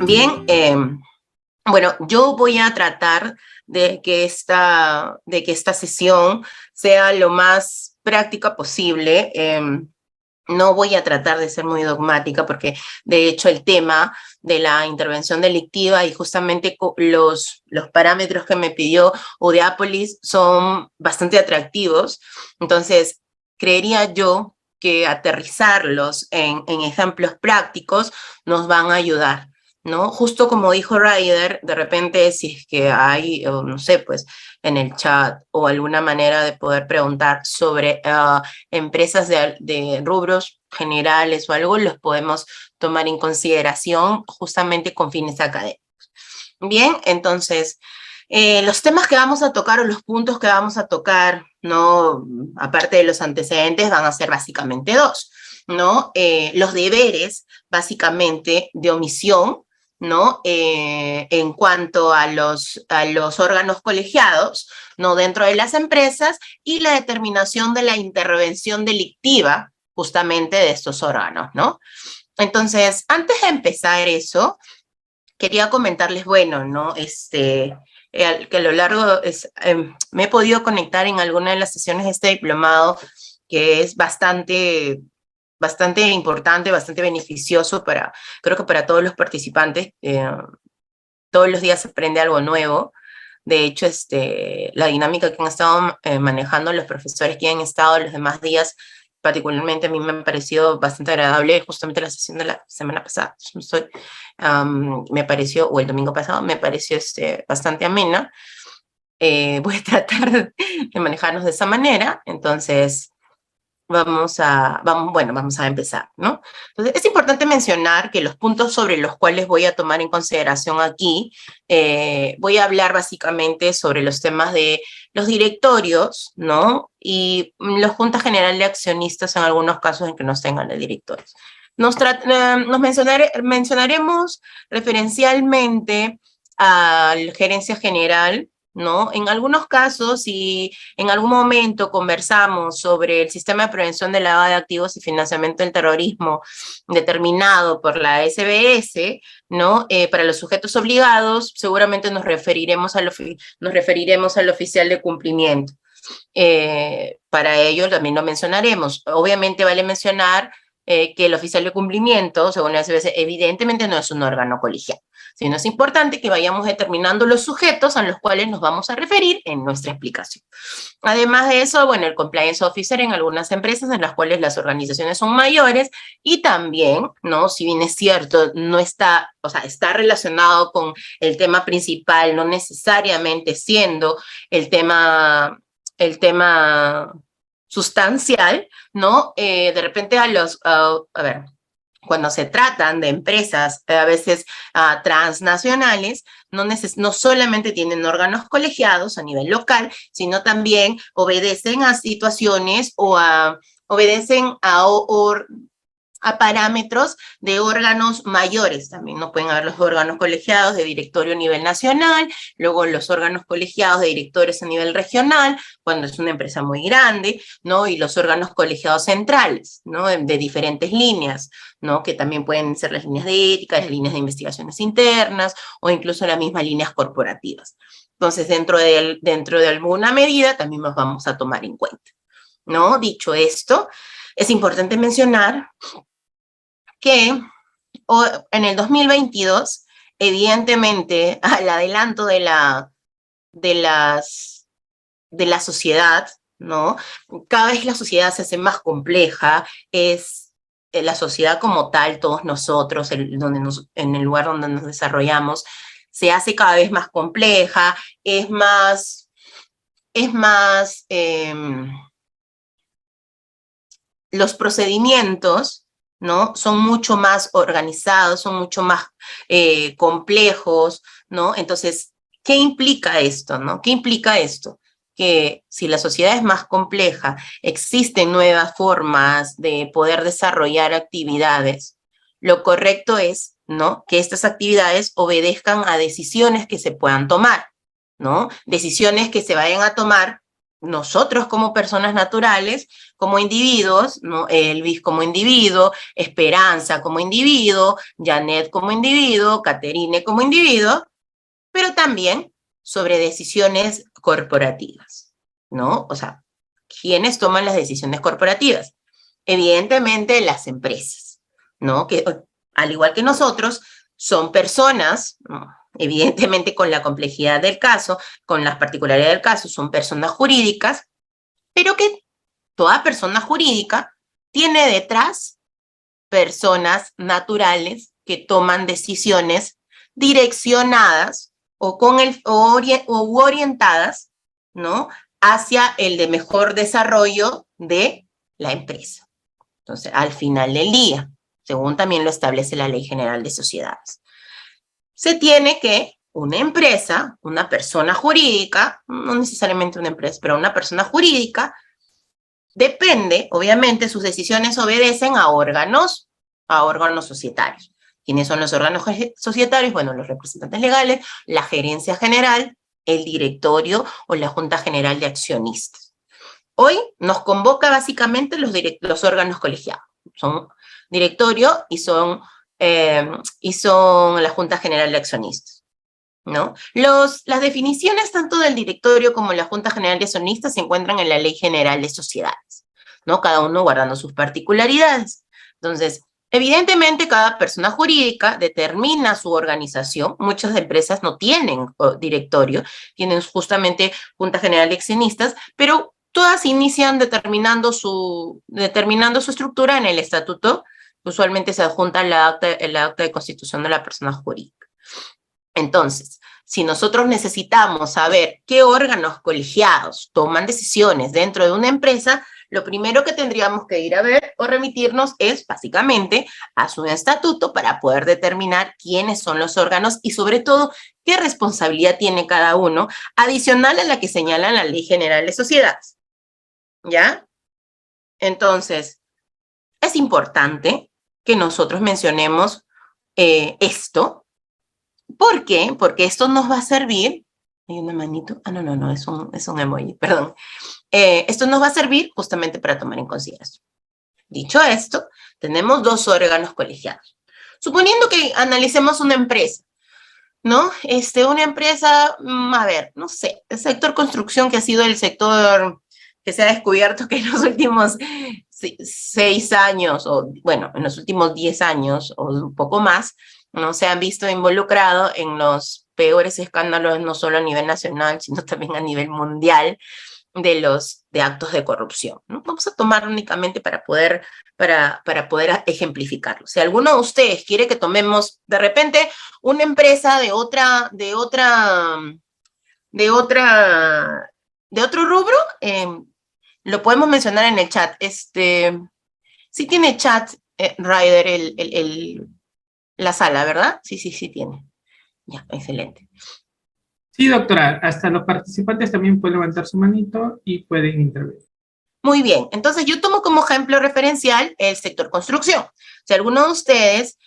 También, bueno, yo voy a tratar de que esta sesión sea lo más práctica posible. No voy a tratar de ser muy dogmática porque, de hecho, el tema de la intervención delictiva y justamente los parámetros que me pidió Udeapolis son bastante atractivos. Entonces, creería yo que aterrizarlos en ejemplos prácticos nos van a ayudar, ¿no? Justo como dijo Ryder, de repente si es que hay, no sé, pues en el chat o alguna manera de poder preguntar sobre empresas de rubros generales o algo, los podemos tomar en consideración justamente con fines académicos. Bien, entonces, los temas que vamos a tocar o los puntos que vamos a tocar, ¿no? Aparte de los antecedentes, van a ser básicamente dos, ¿no? Los deberes, básicamente, de omisión, ¿no? En cuanto a los órganos colegiados, ¿no? Dentro de las empresas y la determinación de la intervención delictiva, justamente de estos órganos, ¿no? Entonces, antes de empezar eso, quería comentarles, bueno, ¿no? Que a lo largo me he podido conectar en alguna de las sesiones de este diplomado, que es bastante importante, bastante beneficioso creo que para todos los participantes. Todos los días se aprende algo nuevo. De hecho, la dinámica que han estado manejando los profesores que han estado los demás días, particularmente a mí me ha parecido bastante agradable. Justamente la sesión de la semana pasada, me pareció, o el domingo pasado, me pareció bastante amena. Voy a tratar de manejarnos de esa manera. Entonces, vamos a empezar, ¿no? Entonces, es importante mencionar que los puntos sobre los cuales voy a tomar en consideración aquí, voy a hablar básicamente sobre los temas de los directorios, ¿no? Y los juntas generales de accionistas en algunos casos en que no tengan de directores. Nos mencionaremos referencialmente a la gerencia general, ¿no? En algunos casos, si en algún momento conversamos sobre el sistema de prevención del lavado de activos y financiamiento del terrorismo determinado por la SBS, ¿no? Para los sujetos obligados, seguramente nos referiremos al oficial de cumplimiento. Para ello también lo mencionaremos. Obviamente vale mencionar que el oficial de cumplimiento, según la SBS, evidentemente no es un órgano colegiado, sino es importante que vayamos determinando los sujetos a los cuales nos vamos a referir en nuestra explicación. Además de eso, bueno, el compliance officer en algunas empresas en las cuales las organizaciones son mayores y también, ¿no? Si bien es cierto, no está, o sea, está relacionado con el tema principal, no necesariamente siendo el tema sustancial, ¿no? De repente a ver, cuando se tratan de empresas a veces transnacionales, no solamente tienen órganos colegiados a nivel local, sino también obedecen a situaciones o obedecen a parámetros de órganos mayores. También no pueden haber los órganos colegiados de directorio a nivel nacional, luego los órganos colegiados de directores a nivel regional, cuando es una empresa muy grande, ¿no? Y los órganos colegiados centrales, ¿no? De diferentes líneas, ¿no? Que también pueden ser las líneas de ética, las líneas de investigaciones internas o incluso las mismas líneas corporativas. Entonces, dentro de alguna medida también nos vamos a tomar en cuenta, ¿no? Dicho esto, es importante mencionar que en el 2022, evidentemente, al adelanto de la sociedad, ¿no? Cada vez la sociedad se hace más compleja, es la sociedad como tal, todos nosotros, en el lugar donde nos desarrollamos, se hace cada vez más compleja, los procedimientos, ¿no? Son mucho más organizados, son mucho más complejos, ¿no? Entonces, ¿qué implica esto, no? ¿Qué implica esto? Que si la sociedad es más compleja, existen nuevas formas de poder desarrollar actividades, lo correcto es, ¿no? Que estas actividades obedezcan a decisiones que se puedan tomar, ¿no? Decisiones que se vayan a tomar nosotros como personas naturales, como individuos, ¿no? Elvis como individuo, Esperanza como individuo, Janet como individuo, Caterine como individuo, pero también sobre decisiones corporativas, ¿no? O sea, ¿quiénes toman las decisiones corporativas? Evidentemente las empresas, ¿no? Que al igual que nosotros, son personas, ¿no? Evidentemente con la complejidad del caso, con las particularidades del caso, son personas jurídicas, pero que toda persona jurídica tiene detrás personas naturales que toman decisiones direccionadas o, o orientadas, ¿no? Hacia el de mejor desarrollo de la empresa. Entonces, al final del día, según también lo establece la Ley General de Sociedades, se tiene que una empresa, una persona jurídica, no necesariamente una empresa, pero una persona jurídica, depende, obviamente, sus decisiones obedecen a órganos societarios. ¿Quiénes son los órganos societarios? Bueno, los representantes legales, la gerencia general, el directorio o la junta general de accionistas. Hoy nos convoca básicamente los órganos colegiados. Son directorio y son la junta general de accionistas, ¿no? Las definiciones tanto del directorio como la Junta General de Accionistas se encuentran en la Ley General de Sociedades, ¿no? Cada uno guardando sus particularidades. Entonces, evidentemente, cada persona jurídica determina su organización. Muchas empresas no tienen directorio, tienen justamente Junta General de Accionistas, pero todas inician determinando su estructura en el estatuto. Usualmente se adjunta el acta de constitución de la persona jurídica. Entonces, si nosotros necesitamos saber qué órganos colegiados toman decisiones dentro de una empresa, lo primero que tendríamos que ir a ver o remitirnos es básicamente a su estatuto para poder determinar quiénes son los órganos y sobre todo qué responsabilidad tiene cada uno, adicional a la que señala la Ley General de Sociedades. ¿Ya? Entonces, es importante que nosotros mencionemos esto. ¿Por qué? Porque esto nos va a servir. ¿Hay una manito? Ah, no, es un emoji, perdón. Esto nos va a servir justamente para tomar en consideración. Dicho esto, tenemos dos órganos colegiados. Suponiendo que analicemos una empresa, ¿no? Una empresa, a ver, no sé, el sector construcción, que ha sido el sector que se ha descubierto que en los últimos 6 años, o bueno, en los últimos 10 años, o un poco más, no se han visto involucrados en los peores escándalos, no solo a nivel nacional, sino también a nivel mundial, de actos de corrupción, ¿no? Vamos a tomar únicamente para poder ejemplificarlo. Si alguno de ustedes quiere que tomemos de repente una empresa de otro rubro, lo podemos mencionar en el chat. Sí tiene chat, Ryder, la sala, ¿verdad? Sí tiene. Ya, excelente. Sí, doctora, hasta los participantes también pueden levantar su manito y pueden intervenir. Muy bien, entonces yo tomo como ejemplo referencial el sector construcción. Si alguno de ustedes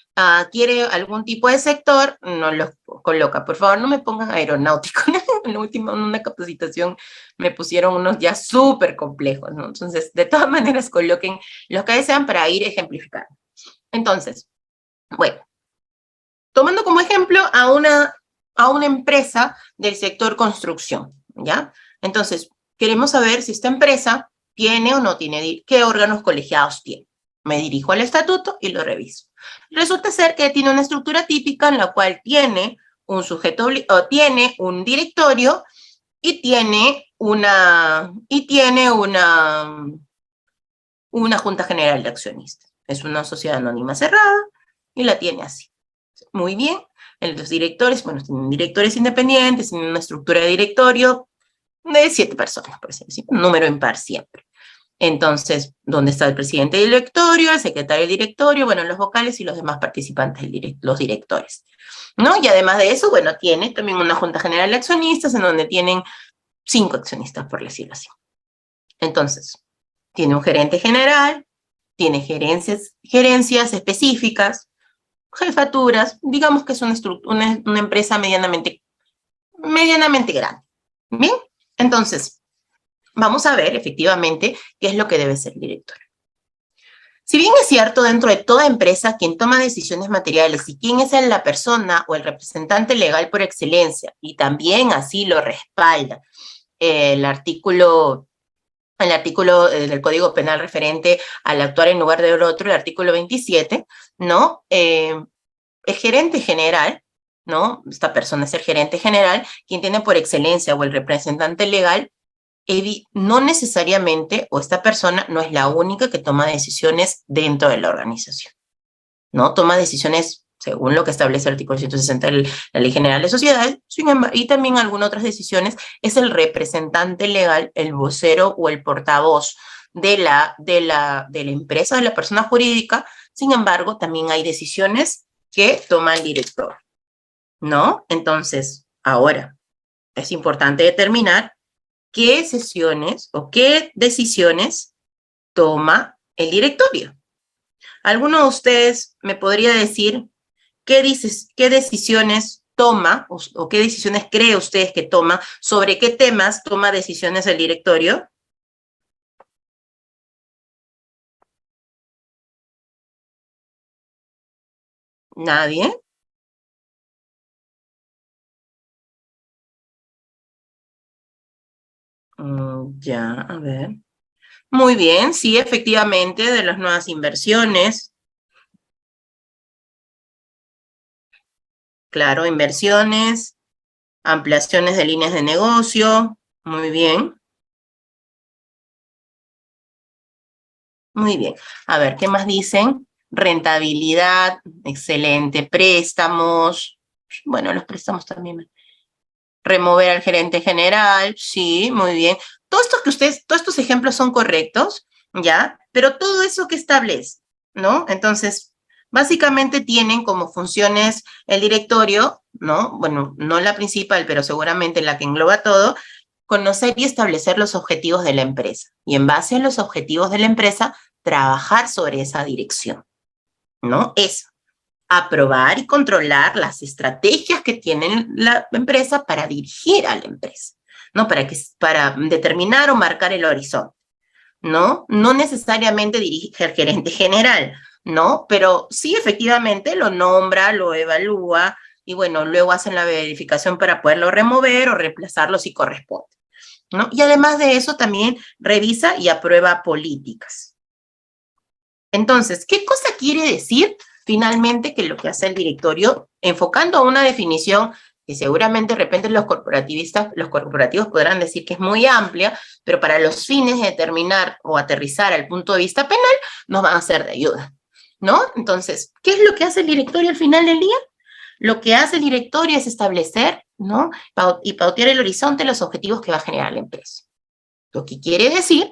quiere algún tipo de sector, no lo coloca. Por favor, no me pongan aeronáutico. En la última, en una capacitación, me pusieron unos ya súper complejos, ¿no? Entonces, de todas maneras, coloquen los que desean para ir ejemplificando. Entonces, bueno, tomando como ejemplo a una empresa del sector construcción, ¿ya? Entonces, queremos saber si esta empresa tiene o no tiene, qué órganos colegiados tiene. Me dirijo al estatuto y lo reviso. Resulta ser que tiene una estructura típica en la cual tiene un sujeto, o tiene un directorio y tiene una junta general de accionistas. Es una sociedad anónima cerrada y la tiene así. Muy bien. Los directores, bueno, tienen directores independientes, tienen una estructura de directorio de 7 personas, por así decirlo, un número impar siempre. Entonces, ¿dónde está el presidente del directorio, el secretario del directorio, bueno, los vocales y los demás participantes, los directores, ¿no? Y además de eso, bueno, tiene también una junta general de accionistas en donde tienen 5 accionistas, por decirlo así. Entonces, tiene un gerente general, tiene gerencias específicas, jefaturas, digamos que es una empresa medianamente grande. Bien, entonces, vamos a ver efectivamente qué es lo que debe ser el director. Si bien es cierto, dentro de toda empresa, quien toma decisiones materiales y quién es la persona o el representante legal por excelencia, y también así lo respalda el artículo del Código Penal referente al actuar en lugar del otro, el artículo 27, ¿no? El gerente general, ¿no? Esta persona es el gerente general, quien tiene por excelencia o el representante legal, no necesariamente, o esta persona no es la única que toma decisiones dentro de la organización, ¿no? Toma decisiones según lo que establece el artículo 160 de la Ley General de Sociedades, y también algunas otras decisiones es el representante legal, el vocero o el portavoz de la empresa, de la persona jurídica. Sin embargo, también hay decisiones que toma el director, ¿no? Entonces, ahora, es importante determinar qué sesiones o qué decisiones toma el directorio. ¿Alguno de ustedes me podría decir qué decisiones toma o qué decisiones cree ustedes que toma, sobre qué temas toma decisiones el directorio? ¿Nadie? Ya, a ver. Muy bien, sí, efectivamente, de las nuevas inversiones. Claro, inversiones, ampliaciones de líneas de negocio. Muy bien. Muy bien. A ver, ¿qué más dicen? Rentabilidad, excelente. Préstamos. Bueno, los préstamos también. Remover al gerente general, sí, muy bien. Todos estos ejemplos son correctos, ¿ya? Pero todo eso que establece, ¿no? Entonces, básicamente tienen como funciones el directorio, ¿no? Bueno, no la principal, pero seguramente la que engloba todo, conocer y establecer los objetivos de la empresa. Y en base a los objetivos de la empresa, trabajar sobre esa dirección, ¿no? Eso, aprobar y controlar las estrategias que tiene la empresa para dirigir a la empresa, ¿no? Para determinar o marcar el horizonte, ¿no? No necesariamente dirige el gerente general, ¿no? Pero sí efectivamente lo nombra, lo evalúa y bueno, luego hacen la verificación para poderlo remover o reemplazarlo si corresponde, ¿no? Y además de eso también revisa y aprueba políticas. Entonces, ¿qué cosa quiere decir finalmente que lo que hace el directorio, enfocando a una definición que seguramente de repente los corporativos podrán decir que es muy amplia, pero para los fines de determinar o aterrizar al punto de vista penal, nos van a ser de ayuda, ¿no? Entonces, ¿qué es lo que hace el directorio al final del día? Lo que hace el directorio es establecer, ¿no? Y pautear el horizonte, los objetivos que va a generar la empresa. Lo que quiere decir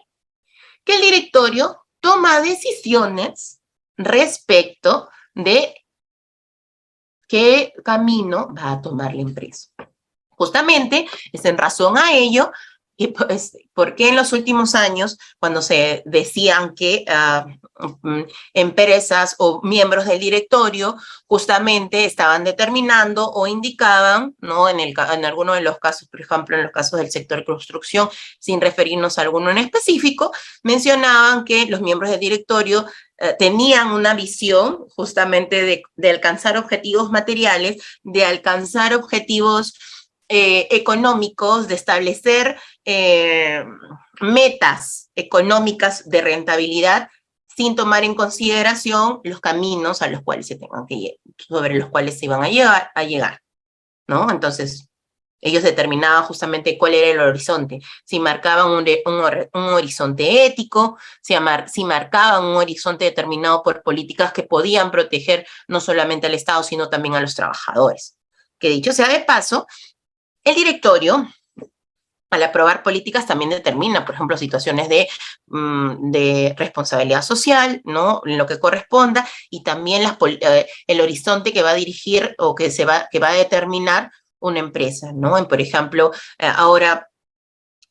que el directorio toma decisiones respecto de qué camino va a tomar la empresa. Justamente es en razón a ello que, pues, porque en los últimos años, cuando se decían que empresas o miembros del directorio justamente estaban determinando o indicaban, ¿no? En algunos de los casos, por ejemplo, en los casos del sector construcción, sin referirnos a alguno en específico, mencionaban que los miembros del directorio tenían una visión justamente de alcanzar objetivos materiales, de alcanzar objetivos económicos, de establecer metas económicas de rentabilidad sin tomar en consideración los caminos a los cuales sobre los cuales se iban a llegar, ¿no? Entonces, ellos determinaban justamente cuál era el horizonte, si marcaban un horizonte ético, si marcaban un horizonte determinado por políticas que podían proteger no solamente al Estado, sino también a los trabajadores. Que dicho sea de paso, el directorio, al aprobar políticas, también determina, por ejemplo, situaciones de responsabilidad social, ¿no? En lo que corresponda, y también el horizonte que va a dirigir o que va a determinar una empresa, ¿no? Por ejemplo, ahora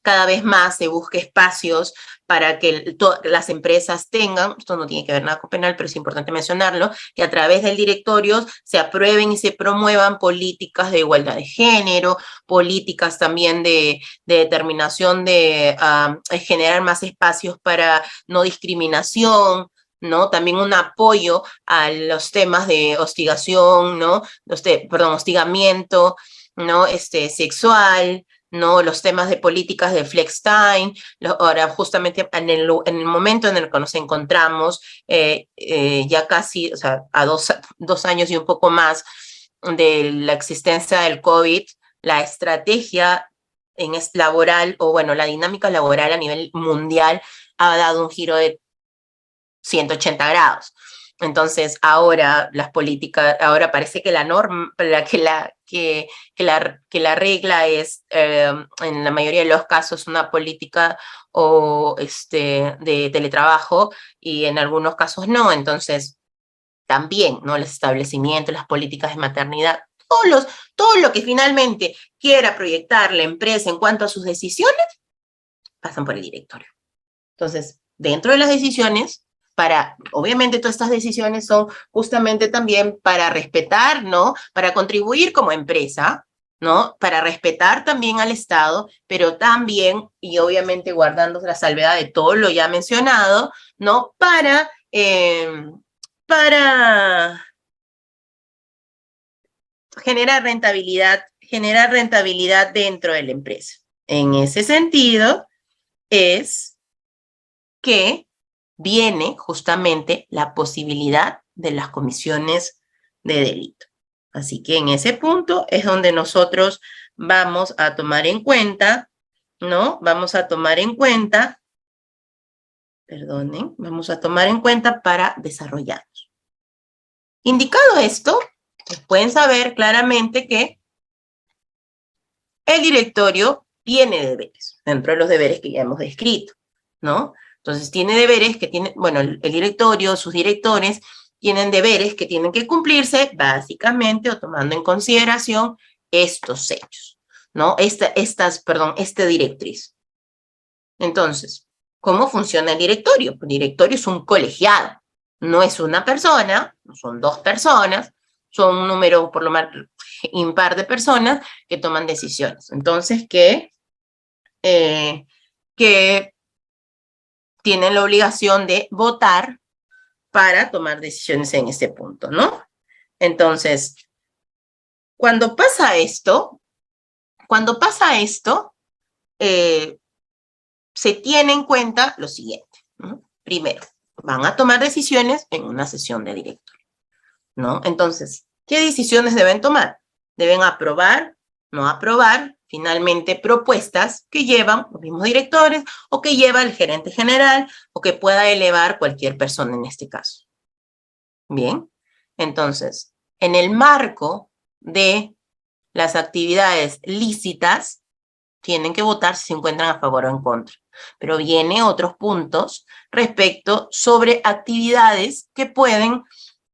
cada vez más se busque espacios para que las empresas tengan, esto no tiene que ver nada con penal, pero es importante mencionarlo, que a través del directorio se aprueben y se promuevan políticas de igualdad de género, políticas también de determinación de generar más espacios para no discriminación, ¿no? También un apoyo a los temas de hostigación, ¿no? Hostigamiento, ¿no? Sexual, ¿no? Los temas de políticas de flex time. Ahora, justamente en el momento en el que nos encontramos, ya casi, o sea, a dos años y un poco más de la existencia del COVID, la estrategia laboral, o bueno, la dinámica laboral a nivel mundial ha dado un giro de 180 grados. Entonces, ahora las políticas, ahora parece que la norma, que la regla es, en la mayoría de los casos, una política de teletrabajo, y en algunos casos no. Entonces, también, ¿no? Los establecimientos, las políticas de maternidad, todo lo que finalmente quiera proyectar la empresa en cuanto a sus decisiones, pasan por el directorio. Entonces, dentro de las decisiones, obviamente todas estas decisiones son justamente también para respetar, ¿no? Para contribuir como empresa, ¿no? Para respetar también al Estado, pero también, y obviamente guardando la salvedad de todo lo ya mencionado, ¿no? Para generar rentabilidad dentro de la empresa. En ese sentido, es que viene justamente la posibilidad de las comisiones de delito. Así que en ese punto es donde nosotros vamos a tomar en cuenta, ¿no? Vamos a tomar en cuenta para desarrollarnos. Indicado esto, pues pueden saber claramente que el directorio tiene deberes, dentro de los deberes que ya hemos descrito, ¿no? Entonces tiene deberes que tiene, bueno, el directorio, sus directores, tienen deberes que tienen que cumplirse básicamente o tomando en consideración estos hechos, ¿no? Esta directriz. Entonces, ¿cómo funciona el directorio? El directorio es un colegiado, no es una persona, no son dos personas, son un número por lo más impar de personas que toman decisiones. Entonces, que tienen la obligación de votar para tomar decisiones en este punto, ¿no? Entonces, cuando pasa esto, se tiene en cuenta lo siguiente, ¿no? Primero, van a tomar decisiones en una sesión de directorio, ¿no? Entonces, ¿qué decisiones deben tomar? Deben aprobar, no aprobar, finalmente propuestas que llevan los mismos directores o que lleva el gerente general o que pueda elevar cualquier persona en este caso. Bien, entonces, en el marco de las actividades lícitas, tienen que votar si se encuentran a favor o en contra. Pero vienen otros puntos respecto sobre actividades que pueden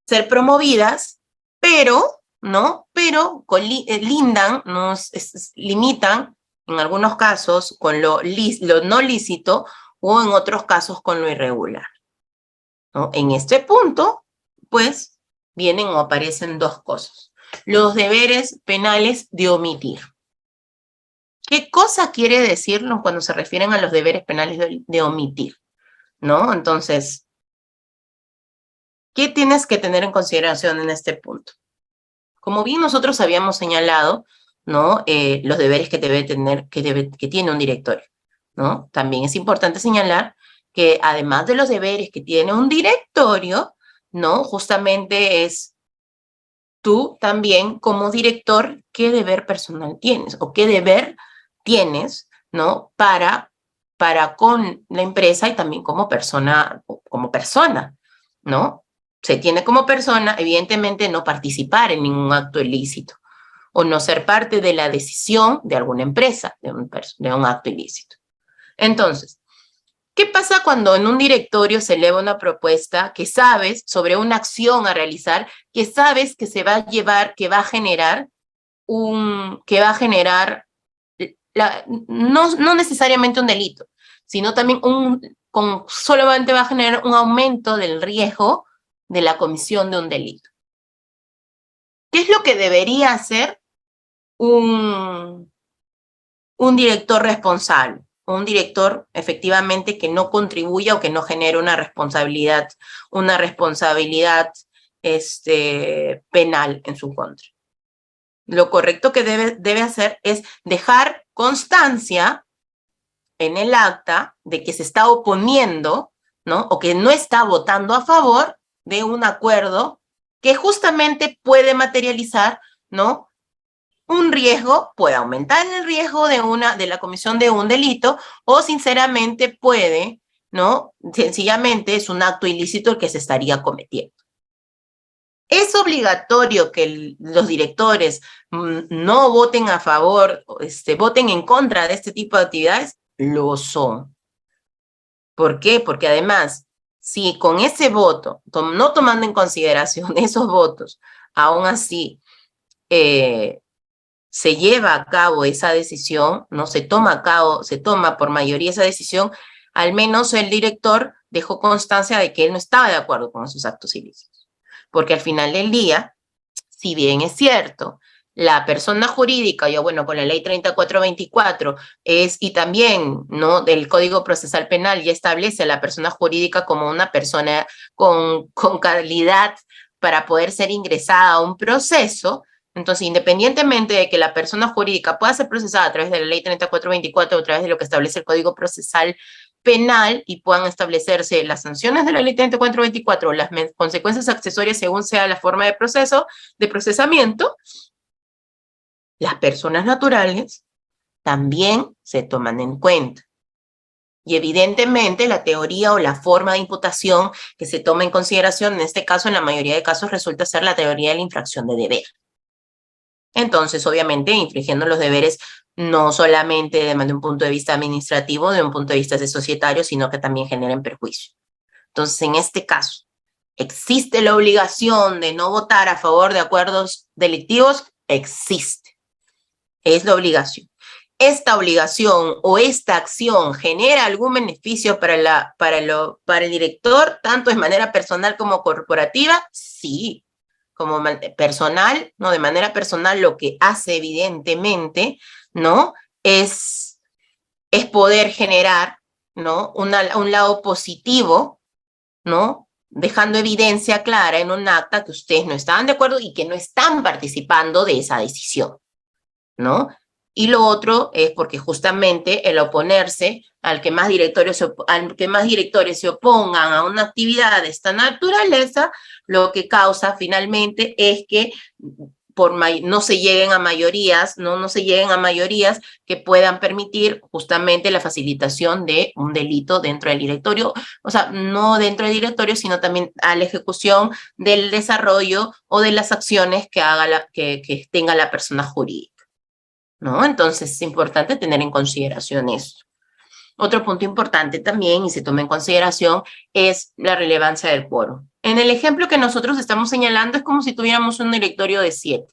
ser promovidas, pero, ¿no? Pero limitan en algunos casos con lo no lícito o en otros casos con lo irregular, ¿no? En este punto, pues, vienen o aparecen dos cosas. Los deberes penales de omitir. ¿Qué cosa quiere decirlo cuando se refieren a los deberes penales de omitir? ¿No? Entonces, ¿qué tienes que tener en consideración en este punto? Como bien nosotros habíamos señalado, ¿no? Los deberes que debe tener, que tiene un directorio, ¿no? También es importante señalar que además de los deberes que tiene un directorio, ¿no? Justamente es tú también como director, ¿qué deber personal tienes? O qué deber tienes, ¿no? Para con la empresa y también como persona, ¿no? Se tiene como persona, evidentemente, no participar en ningún acto ilícito o no ser parte de la decisión de alguna empresa de un acto ilícito. Entonces, ¿qué pasa cuando en un directorio se eleva una propuesta que sabes sobre una acción a realizar, que sabes que se va a llevar, que va a generar no necesariamente un delito, sino también solamente va a generar un aumento del riesgo de la comisión de un delito. ¿Qué es lo que debería hacer un director responsable? Un director efectivamente que no contribuya o que no genere una responsabilidad penal en su contra. Lo correcto que debe hacer es dejar constancia en el acta de que se está oponiendo, ¿no? O que no está votando a favor de un acuerdo que justamente puede materializar, ¿no?, un riesgo, puede aumentar el riesgo de la comisión de un delito, o sinceramente puede, ¿no?, sencillamente es un acto ilícito el que se estaría cometiendo. ¿Es obligatorio que los directores no voten a favor, voten en contra de este tipo de actividades? Lo son. ¿Por qué? Porque además, si con ese voto, no tomando en consideración esos votos, aún así se lleva a cabo esa decisión, no se toma por mayoría esa decisión, al menos el director dejó constancia de que él no estaba de acuerdo con esos actos ilícitos. Porque al final del día, si bien es cierto, la persona jurídica, con la ley 3424, y también, ¿no?, del Código Procesal Penal ya establece a la persona jurídica como una persona con calidad para poder ser ingresada a un proceso. Entonces, independientemente de que la persona jurídica pueda ser procesada a través de la ley 3424 o a través de lo que establece el Código Procesal Penal y puedan establecerse las sanciones de la ley 3424 o las consecuencias accesorias según sea la forma de procesamiento, las personas naturales también se toman en cuenta. Y evidentemente la teoría o la forma de imputación que se toma en consideración, en este caso, en la mayoría de casos, resulta ser la teoría de la infracción de deber. Entonces, obviamente, infringiendo los deberes no solamente de un punto de vista administrativo, de un punto de vista societario, sino que también generen perjuicio. Entonces, en este caso, ¿existe la obligación de no votar a favor de acuerdos delictivos? Existe. Es la obligación. ¿Esta obligación o esta acción genera algún beneficio para el director, tanto de manera personal como corporativa? Sí. Como personal, ¿no? De manera personal, lo que hace evidentemente, ¿no?, es poder generar, ¿no?, un lado positivo, ¿no?, dejando evidencia clara en un acta que ustedes no estaban de acuerdo y que no están participando de esa decisión, ¿no? Y lo otro es porque justamente el oponerse al que más directores se opongan a una actividad de esta naturaleza, lo que causa finalmente es que no se lleguen a mayorías, no se lleguen a mayorías que puedan permitir justamente la facilitación de un delito dentro del directorio, o sea, no dentro del directorio, sino también a la ejecución del desarrollo o de las acciones que tenga la persona jurídica, ¿no? Entonces es importante tener en consideración esto. Otro punto importante también, y se toma en consideración, es la relevancia del quórum. En el ejemplo que nosotros estamos señalando es como si tuviéramos un directorio de 7.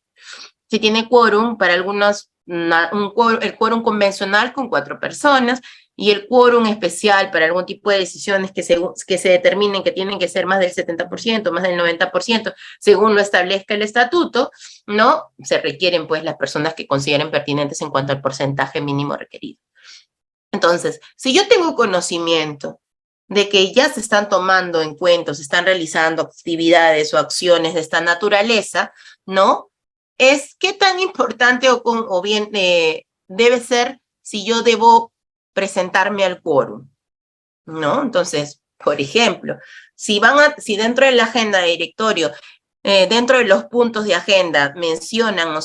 Si tiene quórum para algunas, el quórum convencional con 4 personas y el quórum especial para algún tipo de decisiones que se determinen que tienen que ser más del 70%, más del 90%, según lo establezca el estatuto, ¿no? Se requieren pues las personas que consideren pertinentes en cuanto al porcentaje mínimo requerido. Entonces, si yo tengo conocimiento de que ya se están tomando en cuenta, se están realizando actividades o acciones de esta naturaleza, ¿no?, es qué tan importante o bien debe ser si yo debo presentarme al quórum, ¿no? Entonces, por ejemplo, si dentro de la agenda de directorio, dentro de los puntos de agenda mencionan o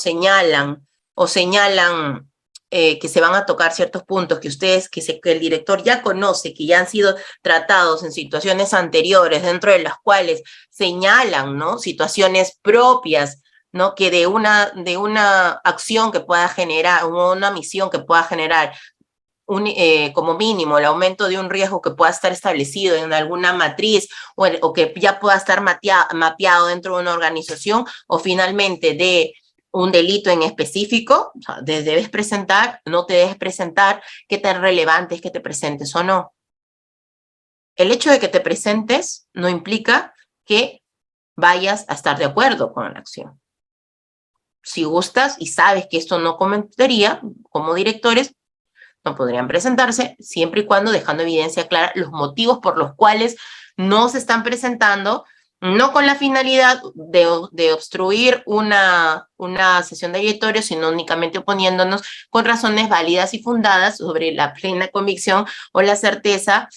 señalan que se van a tocar ciertos puntos que el director ya conoce, que ya han sido tratados en situaciones anteriores, dentro de las cuales señalan, ¿no?, situaciones propias, ¿no?, que de una acción que pueda generar, una misión que pueda generar como mínimo el aumento de un riesgo que pueda estar establecido en alguna matriz o que ya pueda estar mapeado dentro de una organización, o finalmente de un delito en específico, o sea, debes presentar, no te debes presentar, qué tan relevante es que te presentes o no. El hecho de que te presentes no implica que vayas a estar de acuerdo con la acción. Si gustas y sabes que esto no cometería, como directores, no podrían presentarse, siempre y cuando dejando evidencia clara los motivos por los cuales no se están presentando, no con la finalidad de obstruir una sesión de directorio, sino únicamente oponiéndonos con razones válidas y fundadas sobre la plena convicción o la certeza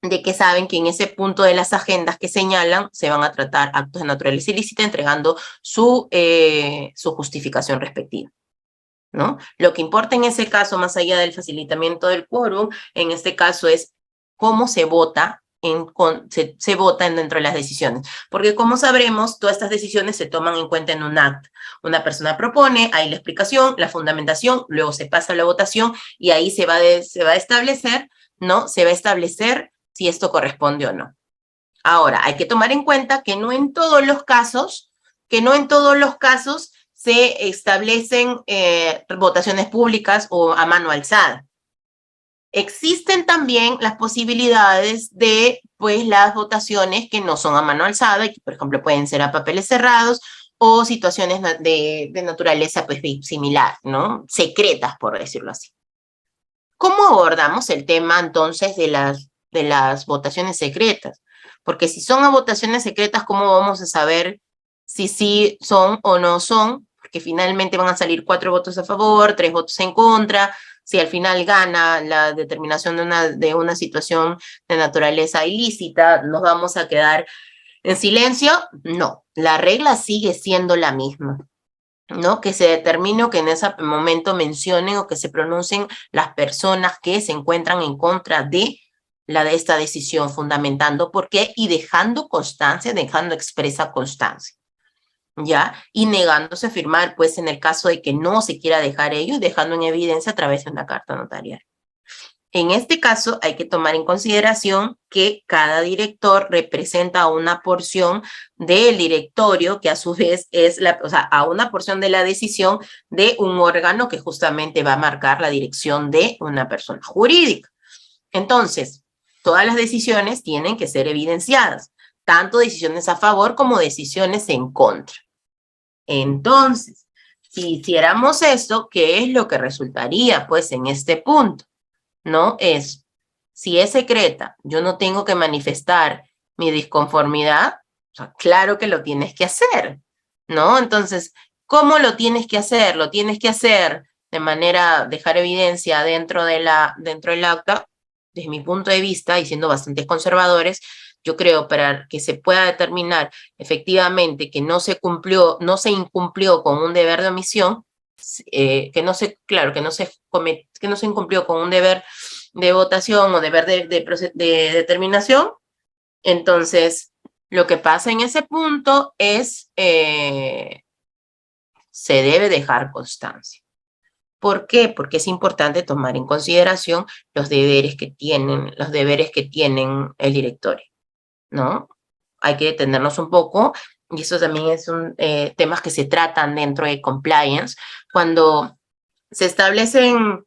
de que saben que en ese punto de las agendas que señalan se van a tratar actos de naturaleza ilícita, entregando su justificación respectiva, ¿no? Lo que importa en ese caso, más allá del facilitamiento del quórum, en este caso es cómo se vota se votan dentro de las decisiones. Porque como sabremos, todas estas decisiones se toman en cuenta en un acta. Una persona propone, hay la explicación, la fundamentación, luego se pasa a la votación y ahí se va a establecer, ¿no? Se va a establecer si esto corresponde o no. Ahora, hay que tomar en cuenta que no en todos los casos, se establecen votaciones públicas o a mano alzada. Existen también las posibilidades de, pues, las votaciones que no son a mano alzada y que, por ejemplo, pueden ser a papeles cerrados o situaciones de naturaleza, pues, similar, ¿no? Secretas, por decirlo así. ¿Cómo abordamos el tema, entonces, de las votaciones secretas? Porque si son a votaciones secretas, ¿cómo vamos a saber si sí son o no son? Porque finalmente van a salir 4 votos a favor, 3 votos en contra. Si al final gana la determinación de una situación de naturaleza ilícita, ¿nos vamos a quedar en silencio? No, la regla sigue siendo la misma, ¿no? Que se determine o que en ese momento mencionen o que se pronuncien las personas que se encuentran en contra de esta decisión, fundamentando por qué y dejando constancia, dejando expresa constancia, ¿ya? Y negándose a firmar, pues, en el caso de que no se quiera dejar ello, y dejando en evidencia a través de una carta notarial. En este caso, hay que tomar en consideración que cada director representa una porción del directorio, que a su vez es a una porción de la decisión de un órgano que justamente va a marcar la dirección de una persona jurídica. Entonces, todas las decisiones tienen que ser evidenciadas, tanto decisiones a favor como decisiones en contra. Entonces, si hiciéramos esto, ¿qué es lo que resultaría, pues, en este punto? ¿No? Si es secreta, yo no tengo que manifestar mi disconformidad, o sea, claro que lo tienes que hacer, ¿no? Entonces, ¿cómo lo tienes que hacer? Lo tienes que hacer de manera, dejar evidencia dentro del acta, desde mi punto de vista, y siendo bastante conservadores, yo creo para que se pueda determinar efectivamente que no se incumplió con un deber de omisión, que no se incumplió con un deber de votación o deber de determinación. Entonces, lo que pasa en ese punto es, se debe dejar constancia. ¿Por qué? Porque es importante tomar en consideración los deberes que tienen el directorio, ¿no? Hay que detenernos un poco, y eso también es temas que se tratan dentro de compliance, cuando se establecen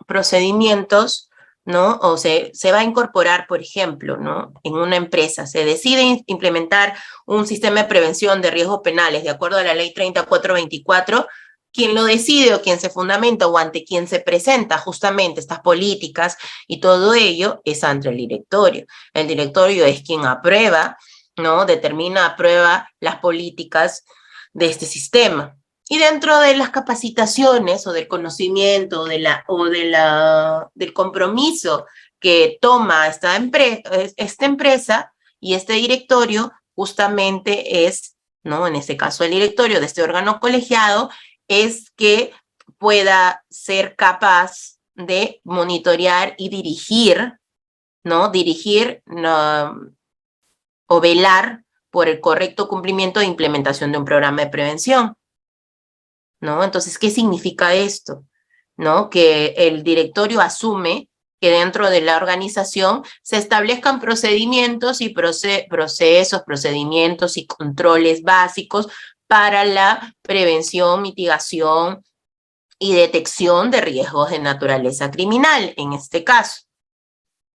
procedimientos, ¿no? O se va a incorporar, por ejemplo, ¿no? En una empresa se decide implementar un sistema de prevención de riesgos penales de acuerdo a la ley 3424, quien lo decide o quien se fundamenta o ante quien se presenta justamente estas políticas y todo ello es ante el directorio. El directorio es quien aprueba, ¿no? Aprueba las políticas de este sistema. Y dentro de las capacitaciones o del conocimiento del compromiso que toma esta empresa y este directorio, justamente es, ¿no? En este caso el directorio de este órgano colegiado, es que pueda ser capaz de monitorear y dirigir, ¿no? O velar por el correcto cumplimiento e implementación de un programa de prevención, ¿no? Entonces, ¿qué significa esto? ¿No? Que el directorio asume que dentro de la organización se establezcan procedimientos y procedimientos y controles básicos para la prevención, mitigación y detección de riesgos de naturaleza criminal, en este caso.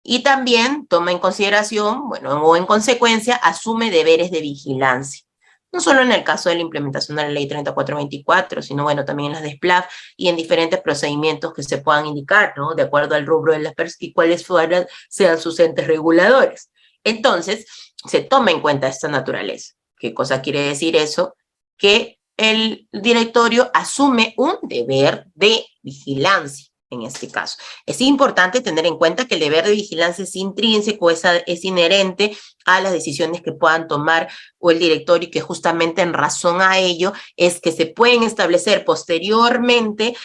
Y también toma en consideración, bueno, o en consecuencia, asume deberes de vigilancia. No solo en el caso de la implementación de la ley 3424, sino bueno, también en las de SPLAF y en diferentes procedimientos que se puedan indicar, ¿no? De acuerdo al rubro de las personas y cuáles sean sus entes reguladores. Entonces, se toma en cuenta esta naturaleza. ¿Qué cosa quiere decir eso? Que el directorio asume un deber de vigilancia en este caso. Es importante tener en cuenta que el deber de vigilancia es intrínseco, es inherente a las decisiones que puedan tomar o el directorio, y que justamente en razón a ello es que se pueden establecer posteriormente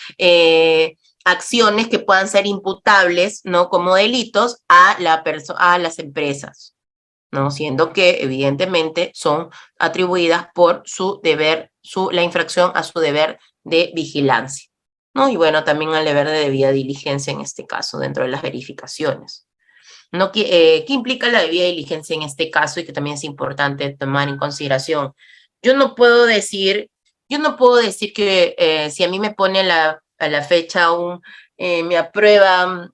acciones que puedan ser imputables, ¿no? Como delitos a las empresas, ¿no? Siendo que evidentemente son atribuidas por su deber, la infracción a su deber de vigilancia, ¿no? Y bueno, también al deber de debida diligencia en este caso, dentro de las verificaciones, ¿no? ¿Qué implica la debida diligencia en este caso y que también es importante tomar en consideración? Yo no puedo decir que si a mí me pone a la fecha me aprueba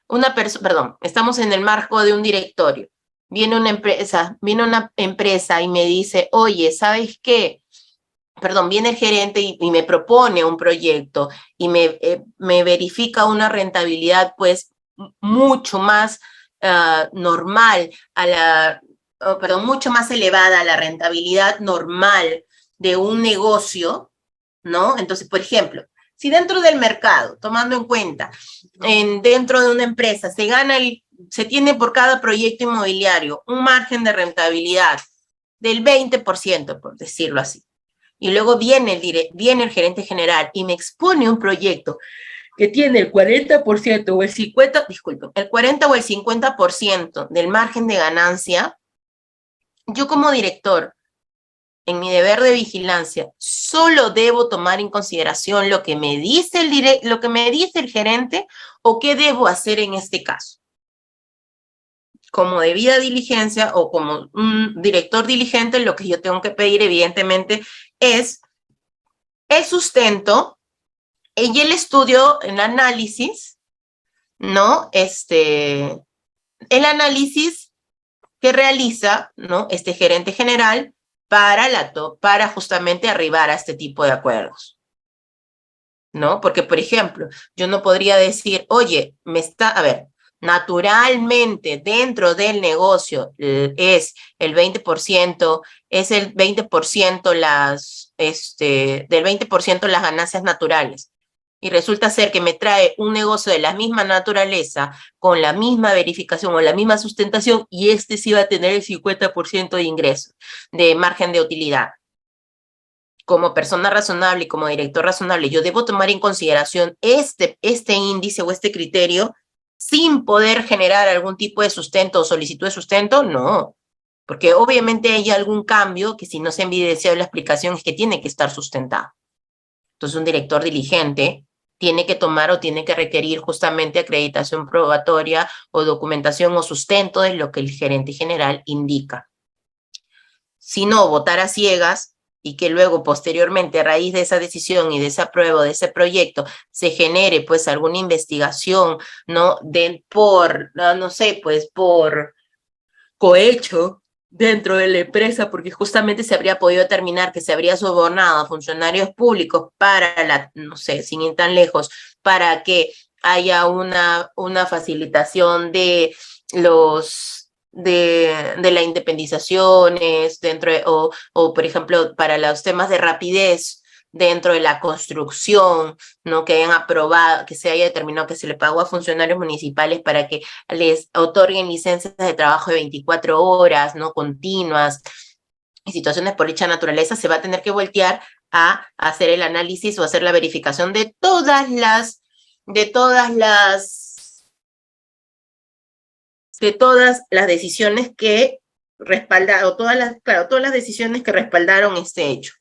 una persona, perdón, estamos en el marco de un directorio. Viene una empresa y me dice, oye, ¿sabes qué? Perdón, viene el gerente y me propone un proyecto y me verifica una rentabilidad pues mucho más normal mucho más elevada a la rentabilidad normal de un negocio, ¿no? Entonces, por ejemplo, si dentro del mercado, tomando en cuenta, dentro de una empresa se tiene por cada proyecto inmobiliario un margen de rentabilidad del 20%, por decirlo así, y luego viene el gerente general y me expone un proyecto que tiene el 40% o el 50%, disculpen, el 40 o el 50% del margen de ganancia, yo como director, en mi deber de vigilancia, solo debo tomar en consideración lo que me dice el gerente, o qué debo hacer en este caso. Como debida diligencia o como un director diligente, lo que yo tengo que pedir evidentemente es el sustento y el estudio, el análisis, ¿no? El análisis que realiza, ¿no? Este gerente general para justamente arribar a este tipo de acuerdos, ¿no? Porque, por ejemplo, yo no podría decir, oye, naturalmente dentro del negocio es el 20%, del 20% las ganancias naturales. Y resulta ser que me trae un negocio de la misma naturaleza, con la misma verificación o la misma sustentación, y sí va a tener el 50% de ingresos, de margen de utilidad. Como persona razonable y como director razonable, yo debo tomar en consideración este índice o este criterio sin poder generar algún tipo de sustento o solicitud de sustento. No, porque obviamente hay algún cambio que, si no se ha evidenciado la explicación, es que tiene que estar sustentado. Entonces, un director diligente tiene que tomar o tiene que requerir justamente acreditación probatoria o documentación o sustento de lo que el gerente general indica. Si no, votar a ciegas, y que luego posteriormente, a raíz de esa decisión y de esa prueba, de ese proyecto, se genere pues alguna investigación, ¿no? No sé, pues por cohecho dentro de la empresa, porque justamente se habría podido determinar que se habría sobornado a funcionarios públicos no sé, sin ir tan lejos, para que haya una facilitación de las independizaciones o, por ejemplo, para los temas de rapidez dentro de la construcción, ¿no? Que hayan aprobado, que se haya determinado que se le pagó a funcionarios municipales para que les otorguen licencias de trabajo de 24 horas, ¿no? Continuas, y situaciones por dicha naturaleza, se va a tener que voltear a hacer el análisis o hacer la verificación de todas las decisiones que respaldaron, todas las decisiones que respaldaron este hecho.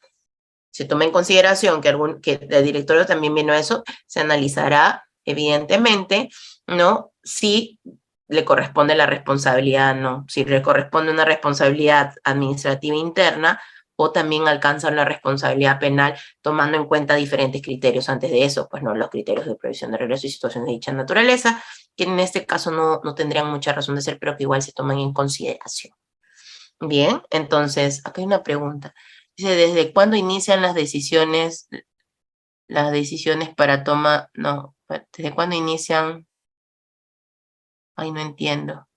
Se toma en consideración que el directorio también vino a eso, se analizará, evidentemente, ¿no? Si le corresponde la responsabilidad, ¿no? Si le corresponde una responsabilidad administrativa interna, o también alcanzan la responsabilidad penal tomando en cuenta diferentes criterios antes de eso, pues no los criterios de prohibición de regreso y situaciones de dicha naturaleza, que en este caso no tendrían mucha razón de ser, pero que igual se toman en consideración. Bien, entonces, acá hay una pregunta. Dice, ¿desde cuándo inician las decisiones para toma, no, ¿desde cuándo inician? Ay, no entiendo.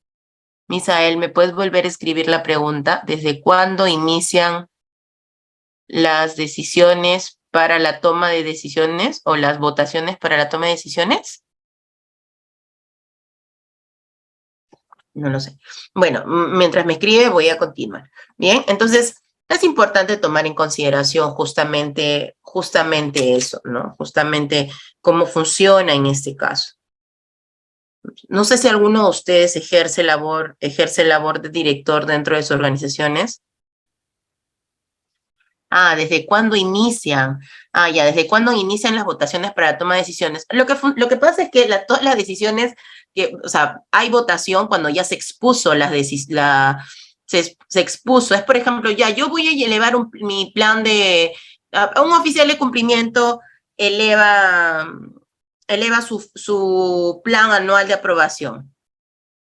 Misael, ¿me puedes volver a escribir la pregunta? ¿Desde cuándo inician las decisiones para la toma de decisiones o las votaciones para la toma de decisiones? No lo sé. Bueno, mientras me escribe voy a continuar. Bien, entonces es importante tomar en consideración justamente eso, ¿no? Justamente cómo funciona en este caso. No sé si alguno de ustedes ejerce labor de director dentro de sus organizaciones. Ah, ¿desde cuándo inician? Ah, ya, ¿desde cuándo inician las votaciones para la toma de decisiones? Lo que pasa es que todas las decisiones, o sea, hay votación cuando ya se expuso se expuso. Es, por ejemplo, ya, yo voy a elevar mi plan a un oficial de cumplimiento eleva su plan anual de aprobación.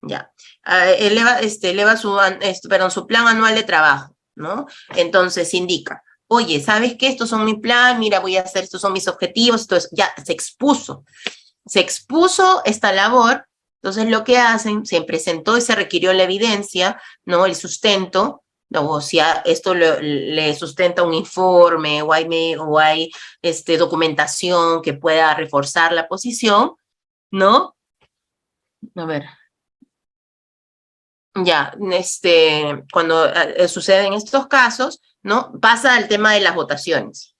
Ya. Eleva su plan anual de trabajo, ¿no? Entonces indica, oye, ¿sabes qué? Estos son mi plan, mira, voy a hacer, estos son mis objetivos, entonces ya se expuso esta labor, entonces lo que hacen, se presentó y se requirió la evidencia, ¿no? El sustento, ¿no? O sea, esto le sustenta un informe o hay documentación que pueda reforzar la posición, ¿no? A ver. Ya, cuando suceden estos casos, ¿no? Pasa al tema de las votaciones.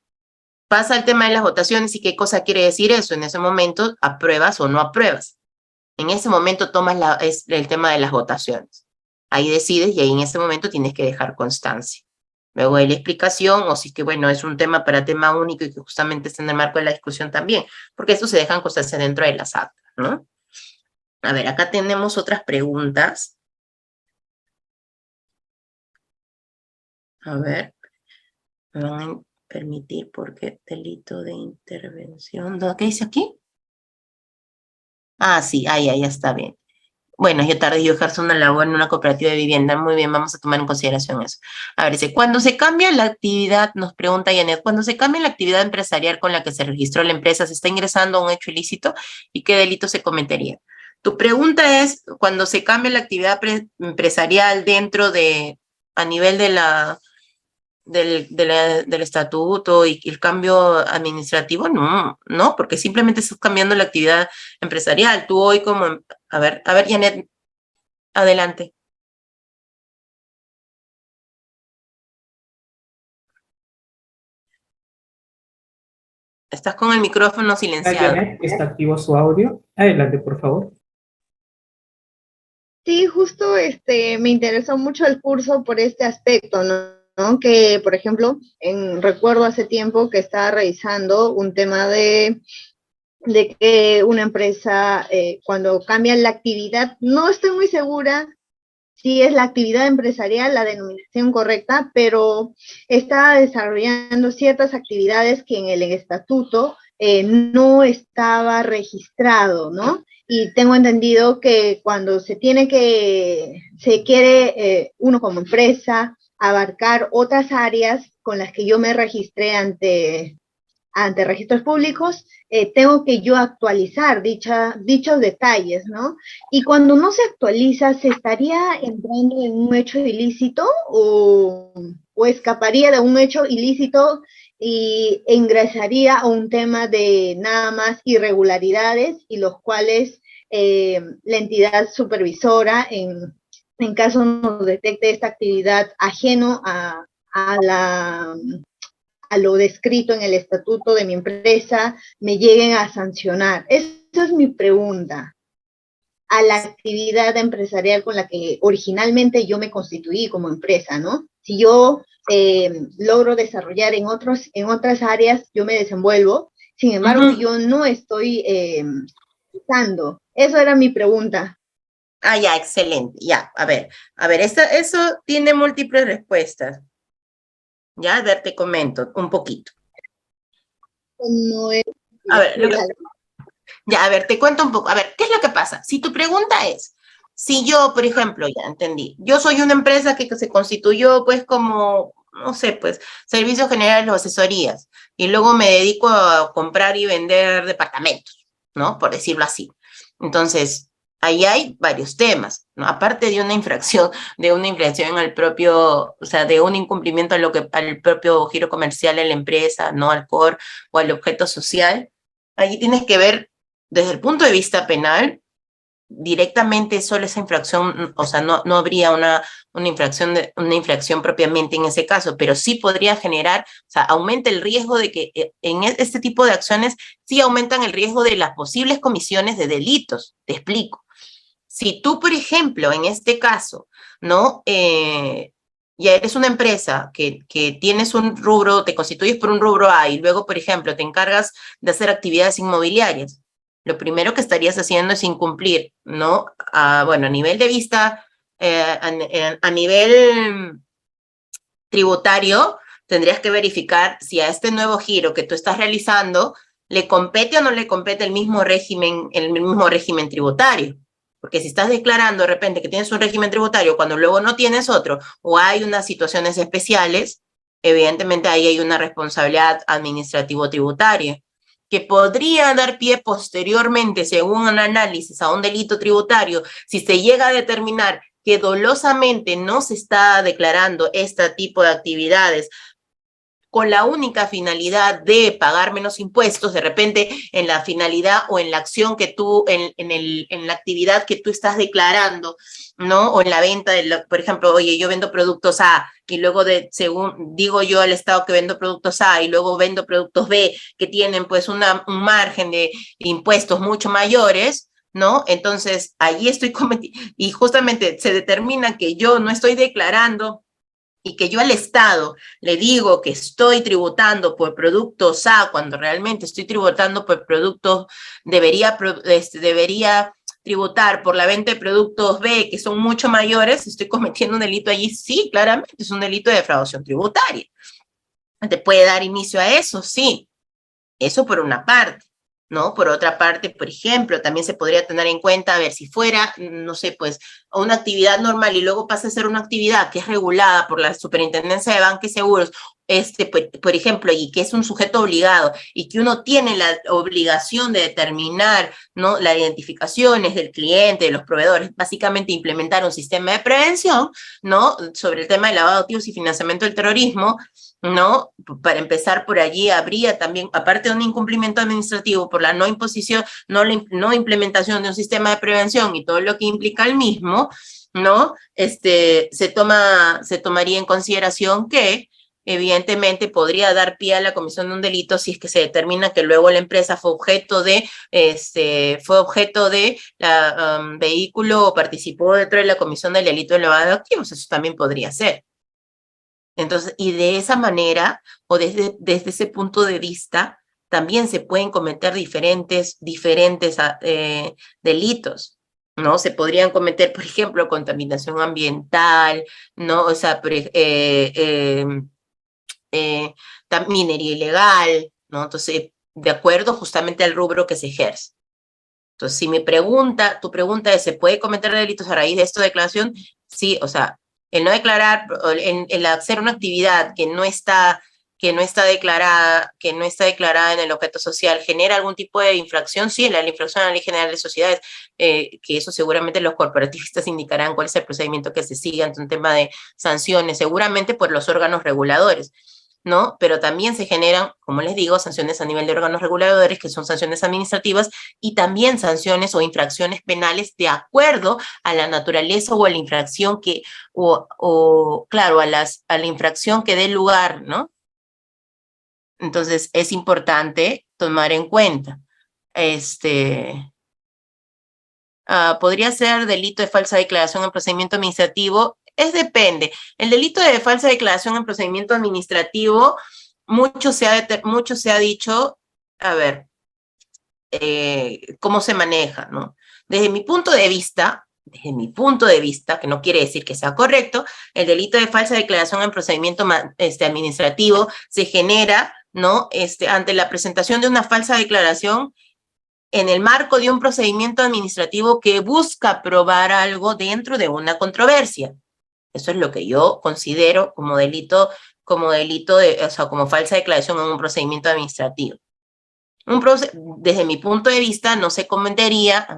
Pasa el tema de las votaciones y qué cosa quiere decir eso. En ese momento, apruebas o no apruebas. En ese momento tomas el tema de las votaciones. Ahí decides y ahí en ese momento tienes que dejar constancia. Luego hay la explicación, o si es que, bueno, es un tema para tema único y que justamente está en el marco de la discusión también, porque esto se dejan constancia dentro de las actas, ¿no? A ver, acá tenemos otras preguntas. A ver. Me van a permitir porque delito de intervención. ¿Qué dice aquí? Ah, sí, ahí ya está bien. Bueno, yo tardé, yo ejerzo una labor en una cooperativa de vivienda. Muy bien, vamos a tomar en consideración eso. A ver, dice, cuando se cambia la actividad, nos pregunta Janet, cuando se cambia la actividad empresarial con la que se registró la empresa, ¿se está ingresando a un hecho ilícito? ¿Y qué delito se cometería? Tu pregunta es, cuando se cambia la actividad empresarial a nivel del estatuto y el cambio administrativo, no, porque simplemente estás cambiando la actividad empresarial. Tú hoy a ver, Janet, adelante. Estás con el micrófono silenciado. Janet, está activo su audio. Adelante, por favor. Sí, justo me interesó mucho el curso por este aspecto, ¿no? Que, por ejemplo, recuerdo hace tiempo que estaba revisando un tema de que una empresa, cuando cambia la actividad, no estoy muy segura si es la actividad empresarial la denominación correcta, pero está desarrollando ciertas actividades que en el estatuto no estaba registrado, ¿no? Y tengo entendido que cuando se quiere uno como empresa abarcar otras áreas con las que yo me registré ante registros públicos, tengo que yo actualizar dichos detalles, ¿no? Y cuando no se actualiza, ¿se estaría entrando en un hecho ilícito o escaparía de un hecho ilícito y ingresaría a un tema de nada más irregularidades y los cuales la entidad supervisora, en caso nos detecte esta actividad ajeno a lo descrito en el estatuto de mi empresa, me lleguen a sancionar? Esa es mi pregunta. A la actividad empresarial con la que originalmente yo me constituí como empresa, ¿no? Si yo logro desarrollar en otras áreas, yo me desenvuelvo, sin embargo, yo no estoy usando. Eso era mi pregunta. Ah, ya, excelente. Ya, a ver, eso tiene múltiples respuestas. Ya, a ver, te comento un poquito. No es... A ver, ya, a ver, te cuento un poco. A ver, ¿qué es lo que pasa? Si tu pregunta es, si yo, por ejemplo, ya entendí, yo soy una empresa que se constituyó, pues, como, no sé, pues, servicios generales o asesorías, y luego me dedico a comprar y vender departamentos, ¿no? Por decirlo así. Entonces, ahí hay varios temas, ¿no? Aparte de una infracción al propio, o sea, de un incumplimiento a lo que, al propio giro comercial en la empresa, ¿no? Al core o al objeto social, ahí tienes que ver desde el punto de vista penal, directamente solo esa infracción, o sea, no habría una infracción propiamente en ese caso, pero sí podría generar, o sea, aumenta el riesgo de que en este tipo de acciones sí aumentan el riesgo de las posibles comisiones de delitos. Te explico. Si tú, por ejemplo, en este caso, ¿no? Ya eres una empresa que tienes un rubro, te constituyes por un rubro A y luego, por ejemplo, te encargas de hacer actividades inmobiliarias, lo primero que estarías haciendo es incumplir, ¿no? Bueno, a nivel de vista, a nivel tributario, tendrías que verificar si a este nuevo giro que tú estás realizando le compete o no le compete el mismo régimen tributario. Porque si estás declarando de repente que tienes un régimen tributario cuando luego no tienes otro, o hay unas situaciones especiales, evidentemente ahí hay una responsabilidad administrativo-tributaria que podría dar pie posteriormente, según un análisis, a un delito tributario, si se llega a determinar que dolosamente no se está declarando este tipo de actividades con la única finalidad de pagar menos impuestos, de repente en la finalidad o en la acción que tú, en la actividad que tú estás declarando, ¿no? O en la venta, por ejemplo, oye, yo vendo productos A y luego según digo yo al Estado que vendo productos A y luego vendo productos B que tienen pues un margen de impuestos mucho mayores, ¿no? Entonces, ahí estoy cometiendo, y justamente se determina que yo no estoy declarando y que yo al Estado le digo que estoy tributando por productos A cuando realmente estoy tributando por productos, debería tributar por la venta de productos B que son mucho mayores, estoy cometiendo un delito allí, sí, claramente, es un delito de defraudación tributaria. ¿Te puede dar inicio a eso? Sí, eso por una parte. ¿No? Por otra parte, por ejemplo, también se podría tener en cuenta, a ver, si fuera, no sé, pues, una actividad normal y luego pasa a ser una actividad que es regulada por la Superintendencia de Banca y Seguros, por ejemplo, y que es un sujeto obligado y que uno tiene la obligación de determinar, ¿no? Las identificaciones del cliente, de los proveedores, básicamente implementar un sistema de prevención, ¿no? Sobre el tema de lavado de activos y financiamiento del terrorismo, ¿no? Para empezar por allí habría también, aparte de un incumplimiento administrativo por la no imposición, no implementación de un sistema de prevención y todo lo que implica el mismo, ¿no? Se tomaría en consideración que evidentemente podría dar pie a la comisión de un delito si es que se determina que luego la empresa fue objeto de vehículo o participó dentro de la comisión del delito de lavado de activos, eso también podría ser. Entonces, y de esa manera, o desde ese punto de vista, también se pueden cometer diferentes delitos, ¿no? Se podrían cometer, por ejemplo, contaminación ambiental, ¿no? O sea, minería ilegal, ¿no? Entonces, de acuerdo justamente al rubro que se ejerce. Entonces, si tu pregunta es, ¿se puede cometer delitos a raíz de esta declaración? Sí, o sea, el no declarar, el hacer una actividad que no está declarada en el objeto social, genera algún tipo de infracción, sí, la infracción a la Ley General de Sociedades, que eso seguramente los corporativistas indicarán cuál es el procedimiento que se sigue ante un tema de sanciones, seguramente por los órganos reguladores, ¿no? Pero también se generan, como les digo, sanciones a nivel de órganos reguladores, que son sanciones administrativas, y también sanciones o infracciones penales de acuerdo a la naturaleza o a la infracción claro, a la infracción que dé lugar, ¿no? Entonces, es importante tomar en cuenta. Podría ser delito de falsa declaración en procedimiento administrativo. Depende. El delito de falsa declaración en procedimiento administrativo, mucho se ha dicho, a ver, cómo se maneja, ¿no? Desde mi punto de vista, desde mi punto de vista, que no quiere decir que sea correcto, el delito de falsa declaración en procedimiento administrativo se genera, ¿no? Ante la presentación de una falsa declaración en el marco de un procedimiento administrativo que busca probar algo dentro de una controversia. Eso es lo que yo considero como delito o sea, como falsa declaración en un procedimiento administrativo. Desde mi punto de vista, no se cometería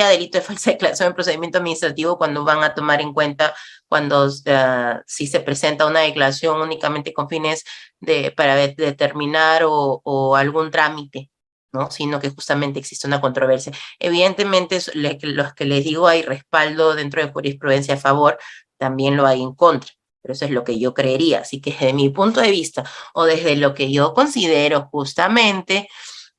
delito de falsa declaración en procedimiento administrativo cuando van a tomar en cuenta si se presenta una declaración únicamente con fines para determinar o algún trámite, ¿no? Sino que justamente existe una controversia. Evidentemente, los que les digo hay respaldo dentro de jurisprudencia a favor, también lo hay en contra. Pero eso es lo que yo creería. Así que desde mi punto de vista o desde lo que yo considero justamente,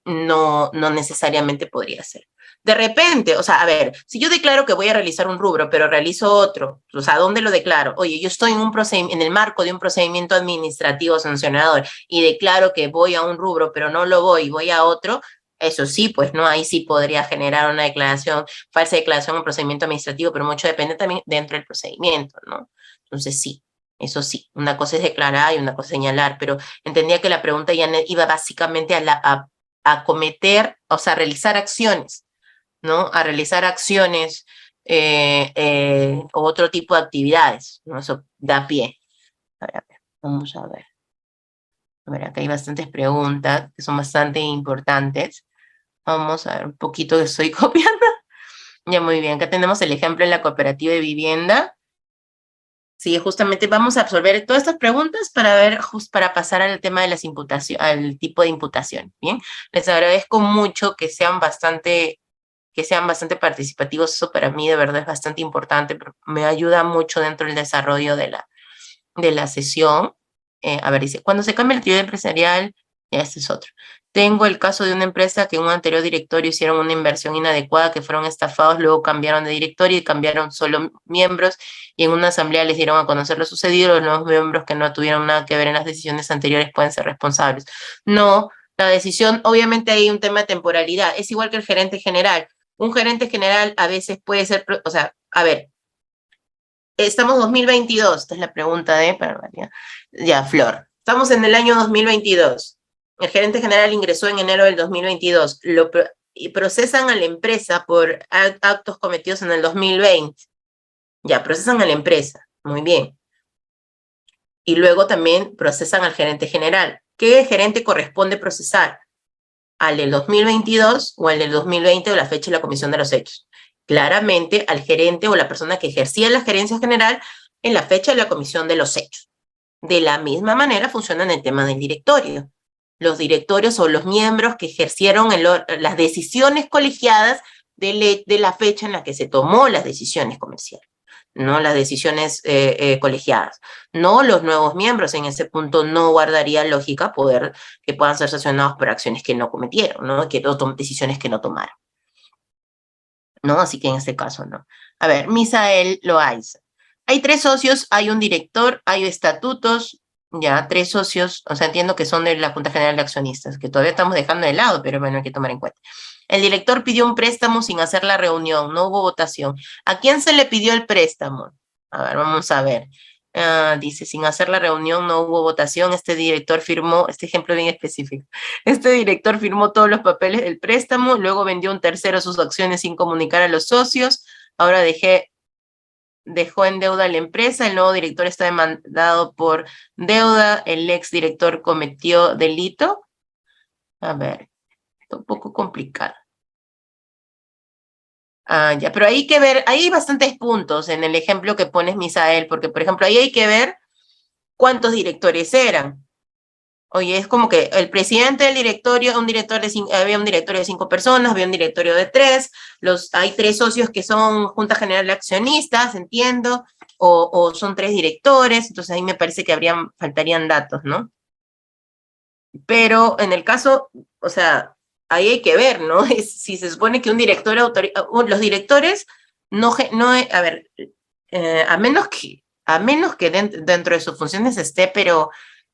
no necesariamente podría ser. De repente, o sea, a ver, si yo declaro que voy a realizar un rubro, pero realizo otro, o sea, ¿dónde lo declaro? Oye, yo estoy en el marco de un procedimiento administrativo sancionador y declaro que voy a un rubro, pero no lo voy a otro, eso sí, pues, ¿no? Ahí sí podría generar una falsa declaración en procedimiento administrativo, pero mucho depende también dentro del procedimiento, ¿no? Entonces, sí. Eso sí, una cosa es declarar y una cosa es señalar, pero entendía que la pregunta ya iba básicamente a cometer, o sea, a realizar acciones, ¿no? A realizar acciones o otro tipo de actividades, ¿no? Eso da pie. A ver, vamos a ver. A ver, acá hay bastantes preguntas que son bastante importantes. Vamos a ver un poquito que estoy copiando. Ya, muy bien. Acá tenemos el ejemplo en la cooperativa de vivienda. Sí, justamente vamos a absorber todas estas preguntas para pasar al tema de las imputaciones, al tipo de imputación. Bien, les agradezco mucho que sean bastante participativos. Eso para mí de verdad es bastante importante, pero me ayuda mucho dentro del desarrollo de la sesión. A ver, dice, cuando se cambia la actividad empresarial, ya este es otro. Tengo el caso de una empresa que en un anterior directorio hicieron una inversión inadecuada, que fueron estafados, luego cambiaron de directorio y cambiaron solo miembros, y en una asamblea les dieron a conocer lo sucedido. Los nuevos miembros que no tuvieron nada que ver en las decisiones anteriores pueden ser responsables. No, la decisión, obviamente hay un tema de temporalidad, es igual que el gerente general. Un gerente general a veces puede ser, o sea, a ver, estamos 2022, esta es la pregunta ya, Flor. Estamos en el año 2022. El gerente general ingresó en enero del 2022. Y procesan a la empresa por actos cometidos en el 2020. Ya, procesan a la empresa. Muy bien. Y luego también procesan al gerente general. ¿Qué gerente corresponde procesar? ¿Al del 2022 o al del 2020 o la fecha de la comisión de los hechos? Claramente al gerente o la persona que ejercía la gerencia general en la fecha de la comisión de los hechos. De la misma manera funciona en el tema del directorio. Los directorios o los miembros que ejercieron las decisiones colegiadas de la fecha en la que se tomó las decisiones comerciales, no las decisiones colegiadas. No los nuevos miembros, en ese punto no guardaría lógica que puedan ser sancionados por acciones que no cometieron, ¿no? Decisiones que no tomaron. ¿No? Así que en este caso no. A ver, Misael Loaiza. Hay 3 socios, hay un director, hay estatutos, ya, 3 socios, o sea, entiendo que son de la Junta General de Accionistas, que todavía estamos dejando de lado, pero bueno, hay que tomar en cuenta. El director pidió un préstamo sin hacer la reunión, no hubo votación. ¿A quién se le pidió el préstamo? A ver, vamos a ver. Dice, sin hacer la reunión no hubo votación, este director firmó, este ejemplo bien específico, este director firmó todos los papeles del préstamo, luego vendió un tercero sus acciones sin comunicar a los socios, ahora dejó en deuda a la empresa, el nuevo director está demandado por deuda, el ex director cometió delito. A ver, está un poco complicado. Ya, pero hay que ver, hay bastantes puntos en el ejemplo que pones, Misael, porque, por ejemplo, ahí hay que ver cuántos directores eran. Oye, es como que el presidente del directorio, había un directorio de 5 personas, había un directorio de 3, hay 3 socios que son Junta General de Accionistas, entiendo, o son 3 directores, entonces ahí me parece que faltarían datos, ¿no? Pero en el caso, o sea, ahí hay que ver, ¿no? Si se supone que un director los directores a ver, a menos que dentro de sus funciones esté, pero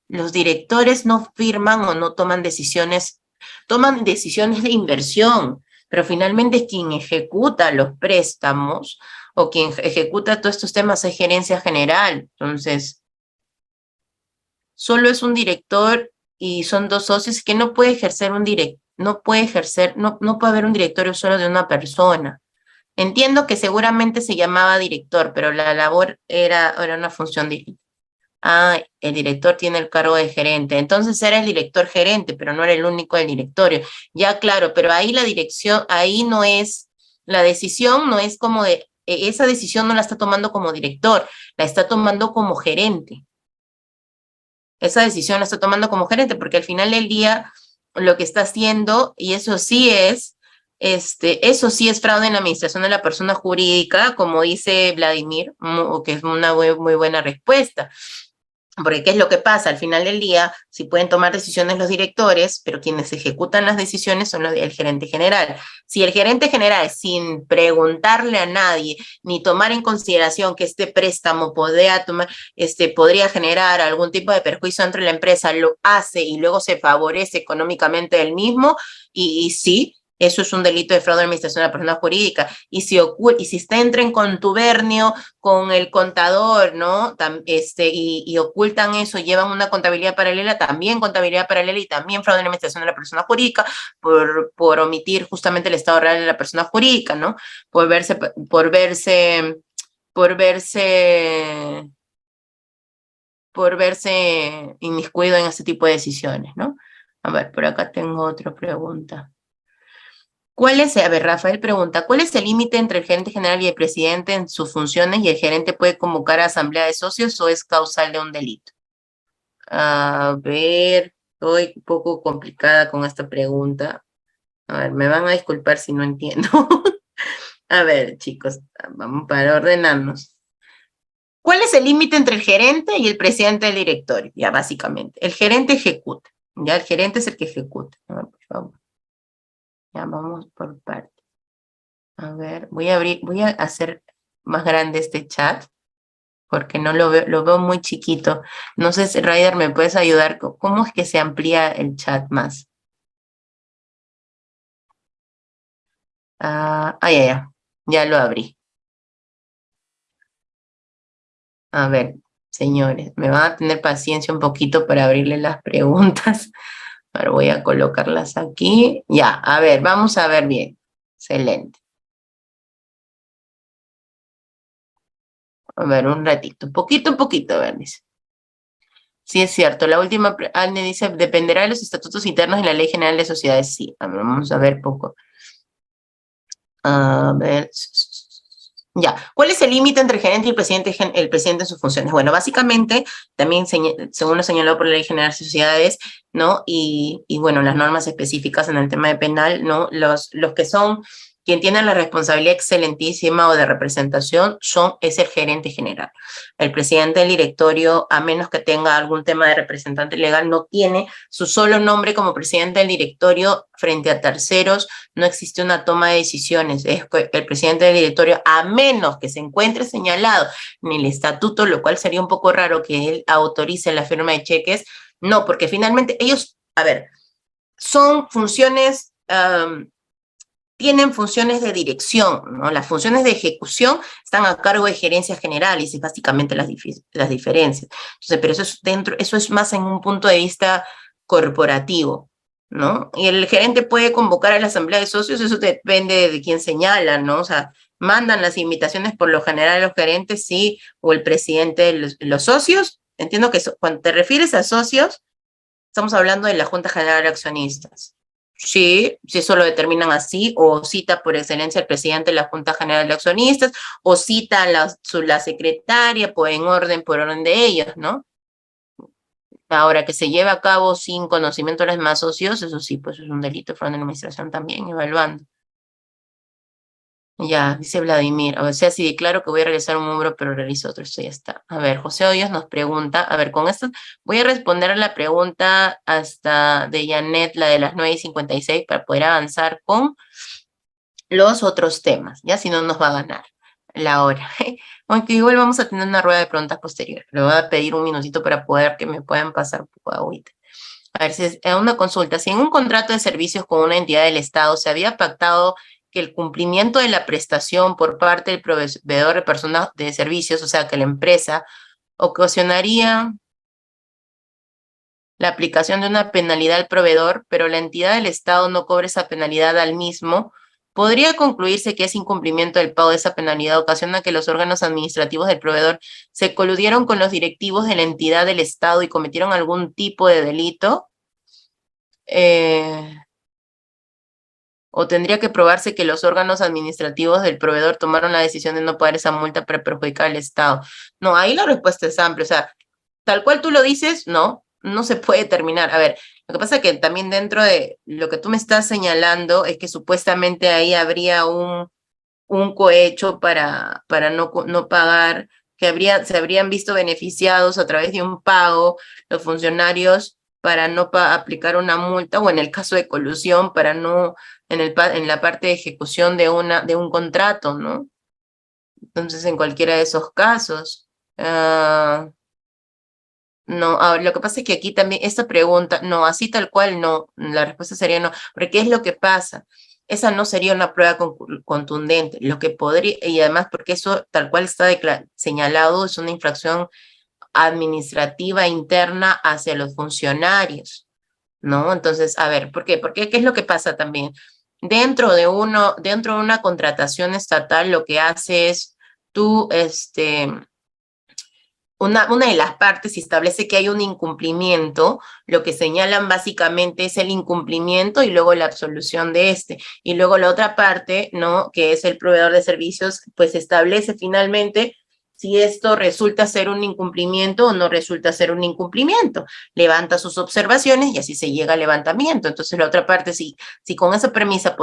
los directores no firman o no toman decisiones de inversión, pero finalmente quien ejecuta los préstamos o quien ejecuta todos estos temas es gerencia general. Entonces, solo es un director y son dos socios que no puede ejercer no puede haber un directorio solo de una persona. Entiendo que seguramente se llamaba director, pero la labor era una función directa. Ah, el director tiene el cargo de gerente. Entonces era el director gerente, pero no era el único del directorio. Ya, claro, pero ahí la dirección, ahí no es, la decisión no es como de, esa decisión no la está tomando como director, la está tomando como gerente. Esa decisión la está tomando como gerente, porque al final del día lo que está haciendo, y eso sí es fraude en la administración de la persona jurídica, como dice Vladimir, que es una muy buena respuesta. Porque ¿qué es lo que pasa? Al final del día, sí pueden tomar decisiones los directores, pero quienes ejecutan las decisiones son el gerente general. Si el gerente general, sin preguntarle a nadie, ni tomar en consideración que este préstamo podría generar algún tipo de perjuicio entre la empresa, lo hace y luego se favorece económicamente del mismo, y sí, eso es un delito de fraude de administración de la persona jurídica. Y si entra en contubernio con el contador, ¿no? Y ocultan eso, llevan una contabilidad paralela, también contabilidad paralela y también fraude en la administración de la persona jurídica por omitir justamente el estado real de la persona jurídica, ¿no? Por verse inmiscuido en este tipo de decisiones, ¿no? A ver, por acá tengo otra pregunta. A ver, Rafael pregunta, ¿cuál es el límite entre el gerente general y el presidente en sus funciones y el gerente puede convocar a asamblea de socios o es causal de un delito? A ver, estoy un poco complicada con esta pregunta. A ver, me van a disculpar si no entiendo. A ver, chicos, vamos para ordenarnos. ¿Cuál es el límite entre el gerente y el presidente del directorio? Ya, básicamente. El gerente ejecuta. Ya, el gerente es el que ejecuta. A ver, por favor. Ya, vamos por partes. A ver, voy a hacer más grande este chat porque no lo veo muy chiquito. No sé si, Ryder, ¿me puedes ayudar? ¿Cómo es que se amplía el chat más? Ya lo abrí. A ver, señores, me van a tener paciencia un poquito para abrirle las preguntas. A ver, voy a colocarlas aquí. Ya, a ver, vamos a ver bien. Excelente. A ver, un ratito, un poquito, a ver, dice. Sí, es cierto. La última, Anne dice, dependerá de los estatutos internos y la Ley General de Sociedades. Sí, a ver, vamos a ver poco. A ver. Ya, ¿cuál es el límite entre el gerente y el presidente en sus funciones? Bueno, básicamente, también según lo señalado por la Ley General de Sociedades, ¿no? Y bueno, las normas específicas en el tema de penal, ¿no? Los que son, quien tiene la responsabilidad excelentísima o de representación es el gerente general. El presidente del directorio, a menos que tenga algún tema de representante legal, no tiene su solo nombre como presidente del directorio frente a terceros, no existe una toma de decisiones. Es que el presidente del directorio, a menos que se encuentre señalado en el estatuto, lo cual sería un poco raro que él autorice la firma de cheques, no, porque finalmente ellos, a ver, son funciones, tienen funciones de dirección, ¿no? Las funciones de ejecución están a cargo de gerencias generales y básicamente las diferencias. Entonces, pero eso es más en un punto de vista corporativo, ¿no? Y el gerente puede convocar a la asamblea de socios, eso depende de quién señala, ¿no? O sea, mandan las invitaciones por lo general a los gerentes, sí, o el presidente de los socios. Entiendo que cuando te refieres a socios, estamos hablando de la Junta General de Accionistas. Sí, si eso lo determinan así, o cita por excelencia al presidente de la Junta General de Accionistas, o cita a la secretaria por orden de ellos, ¿no? Ahora, que se lleve a cabo sin conocimiento de los demás socios, eso sí, pues es un delito de fraude en la administración también, evaluando. Ya, dice Vladimir, o sea, si declaro que voy a realizar un número, pero realizo otro, esto ya está. A ver, José Hoyos nos pregunta, a ver, con esto voy a responder a la pregunta hasta de Janet, la de las 9:56, para poder avanzar con los otros temas, ya si no nos va a ganar la hora. Aunque igual vamos a tener una rueda de preguntas posterior. Le voy a pedir un minutito para poder que me puedan pasar un poco de agüita. A ver, si es una consulta. Si en un contrato de servicios con una entidad del Estado se había pactado que el cumplimiento de la prestación por parte del proveedor de personas de servicios, o sea, que la empresa ocasionaría la aplicación de una penalidad al proveedor, pero la entidad del Estado no cobra esa penalidad al mismo, podría concluirse que ese incumplimiento del pago de esa penalidad ocasiona que los órganos administrativos del proveedor se coludieron con los directivos de la entidad del Estado y cometieron algún tipo de delito. O tendría que probarse que los órganos administrativos del proveedor tomaron la decisión de no pagar esa multa para perjudicar al Estado. No, ahí la respuesta es amplia, o sea, tal cual tú lo dices, no se puede terminar. A ver, lo que pasa es que también dentro de lo que tú me estás señalando es que supuestamente ahí habría un cohecho para no pagar, que se habrían visto beneficiados a través de un pago los funcionarios para no aplicar una multa, o en el caso de colusión, para no, en la parte de ejecución de un contrato, ¿no? Entonces, en cualquiera de esos casos. No, ahora lo que pasa es que aquí también esta pregunta, no, así tal cual no, la respuesta sería no, porque ¿qué es lo que pasa? Esa no sería una prueba contundente, lo que podría, y además porque eso tal cual está señalado, es una infracción administrativa interna hacia los funcionarios, ¿no? Entonces, a ver, ¿por qué? Porque ¿qué es lo que pasa también? Dentro de una contratación estatal, lo que hace es tú, una de las partes, si establece que hay un incumplimiento, lo que señalan básicamente es el incumplimiento y luego la absolución de este. Y luego la otra parte, ¿no? Que es el proveedor de servicios, pues establece finalmente si esto resulta ser un incumplimiento o no resulta ser un incumplimiento. Levanta sus observaciones y así se llega al levantamiento. Entonces la otra parte, si con esa premisa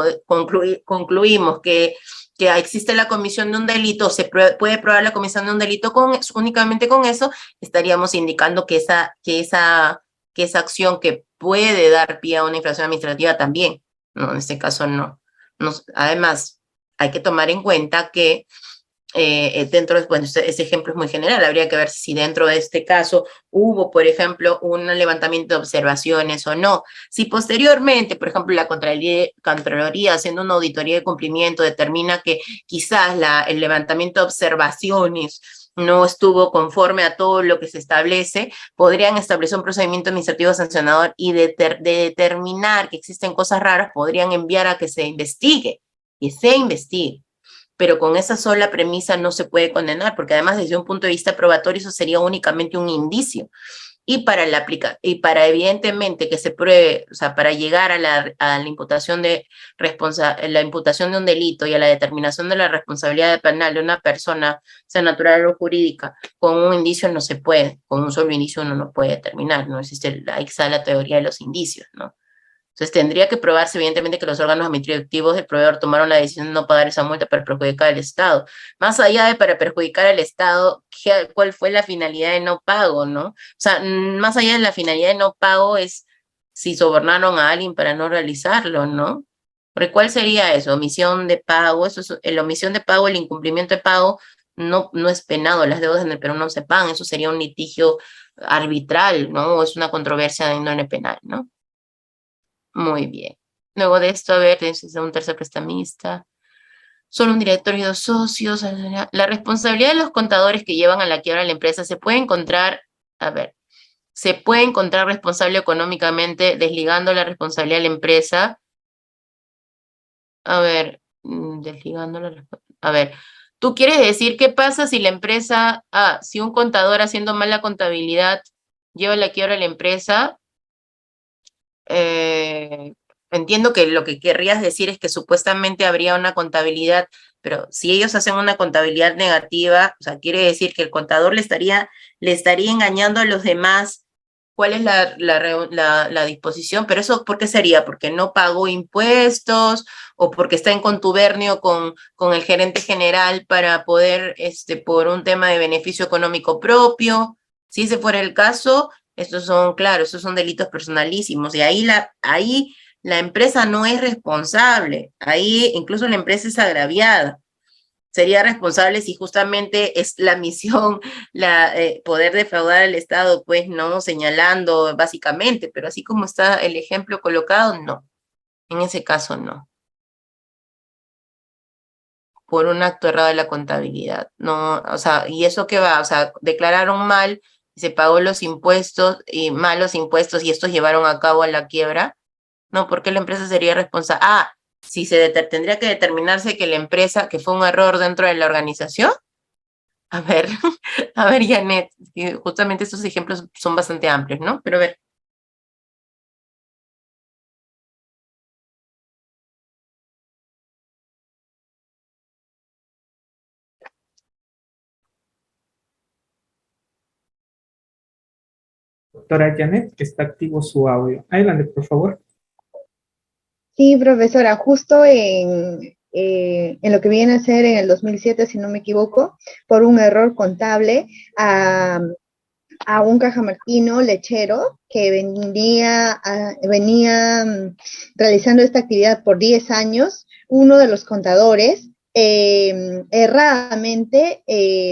concluimos que existe la comisión de un delito, se puede probar la comisión de un delito únicamente con eso, estaríamos indicando que esa acción que puede dar pie a una infracción administrativa también, no, en este caso no. Además, hay que tomar en cuenta que dentro de, bueno, ese ejemplo es muy general, habría que ver si dentro de este caso hubo, por ejemplo, un levantamiento de observaciones o no. Si posteriormente, por ejemplo, la Contraloría, haciendo una auditoría de cumplimiento, determina que quizás el levantamiento de observaciones no estuvo conforme a todo lo que se establece, podrían establecer un procedimiento administrativo sancionador y de determinar que existen cosas raras, podrían enviar a que se investigue, pero con esa sola premisa no se puede condenar, porque además desde un punto de vista probatorio eso sería únicamente un indicio. Y para evidentemente que se pruebe, o sea, para llegar a la imputación de un delito y a la determinación de la responsabilidad penal de una persona, sea natural o jurídica, con un indicio no se puede, con un solo indicio uno no puede determinar, no existe, ahí está la teoría de los indicios, ¿no? Entonces tendría que probarse evidentemente que los órganos administrativos del proveedor tomaron la decisión de no pagar esa multa para perjudicar al Estado. Más allá de para perjudicar al Estado, ¿cuál fue la finalidad de no pago, no? O sea, más allá de la finalidad de no pago es si sobornaron a alguien para no realizarlo, ¿no? Porque ¿cuál sería eso? Omisión de pago, eso es, la omisión de pago, el incumplimiento de pago no es penado, las deudas en el Perú no se pagan, eso sería un litigio arbitral, ¿no? O es una controversia de índole penal, ¿no? Muy bien. Luego de esto, a ver, es un tercer prestamista. Solo un director y dos socios. La responsabilidad de los contadores que llevan a la quiebra a la empresa se puede encontrar, a ver, se puede encontrar responsable económicamente desligando la responsabilidad de la empresa. A ver, desligando la responsabilidad. A ver, ¿tú quieres decir qué pasa si la empresa, si un contador haciendo mala contabilidad lleva a la quiebra a la empresa? Entiendo que lo que querrías decir es que supuestamente habría una contabilidad, pero si ellos hacen una contabilidad negativa, o sea, quiere decir que el contador le estaría engañando a los demás. ¿Cuál es la disposición? Pero eso, ¿por qué sería? ¿Porque no pagó impuestos o porque está en contubernio con el gerente general para poder, por un tema de beneficio económico propio? Si ese fuera el caso, estos son delitos personalísimos y ahí la empresa no es responsable, ahí incluso la empresa es agraviada. sería responsable si justamente es la misión, poder defraudar al Estado, pues, ¿no? Señalando básicamente, pero así como está el ejemplo colocado, no. En ese caso, no. Por un acto errado de la contabilidad. No, o sea, ¿y eso qué va? O sea, declararon mal, se pagó los impuestos y malos impuestos y estos llevaron a cabo la quiebra. No, porque la empresa sería responsable. Ah, si tendría que determinarse que la empresa, que fue un error dentro de la organización. A ver, a ver, Janet, justamente estos ejemplos son bastante amplios, ¿no? Pero a ver. Doctora Janet, que está activo su audio. Adelante, por favor. Sí, profesora, justo en lo que viene a ser en el 2007, si no me equivoco, por un error contable, a un cajamarquino lechero que venía realizando esta actividad por 10 años, uno de los contadores erradamente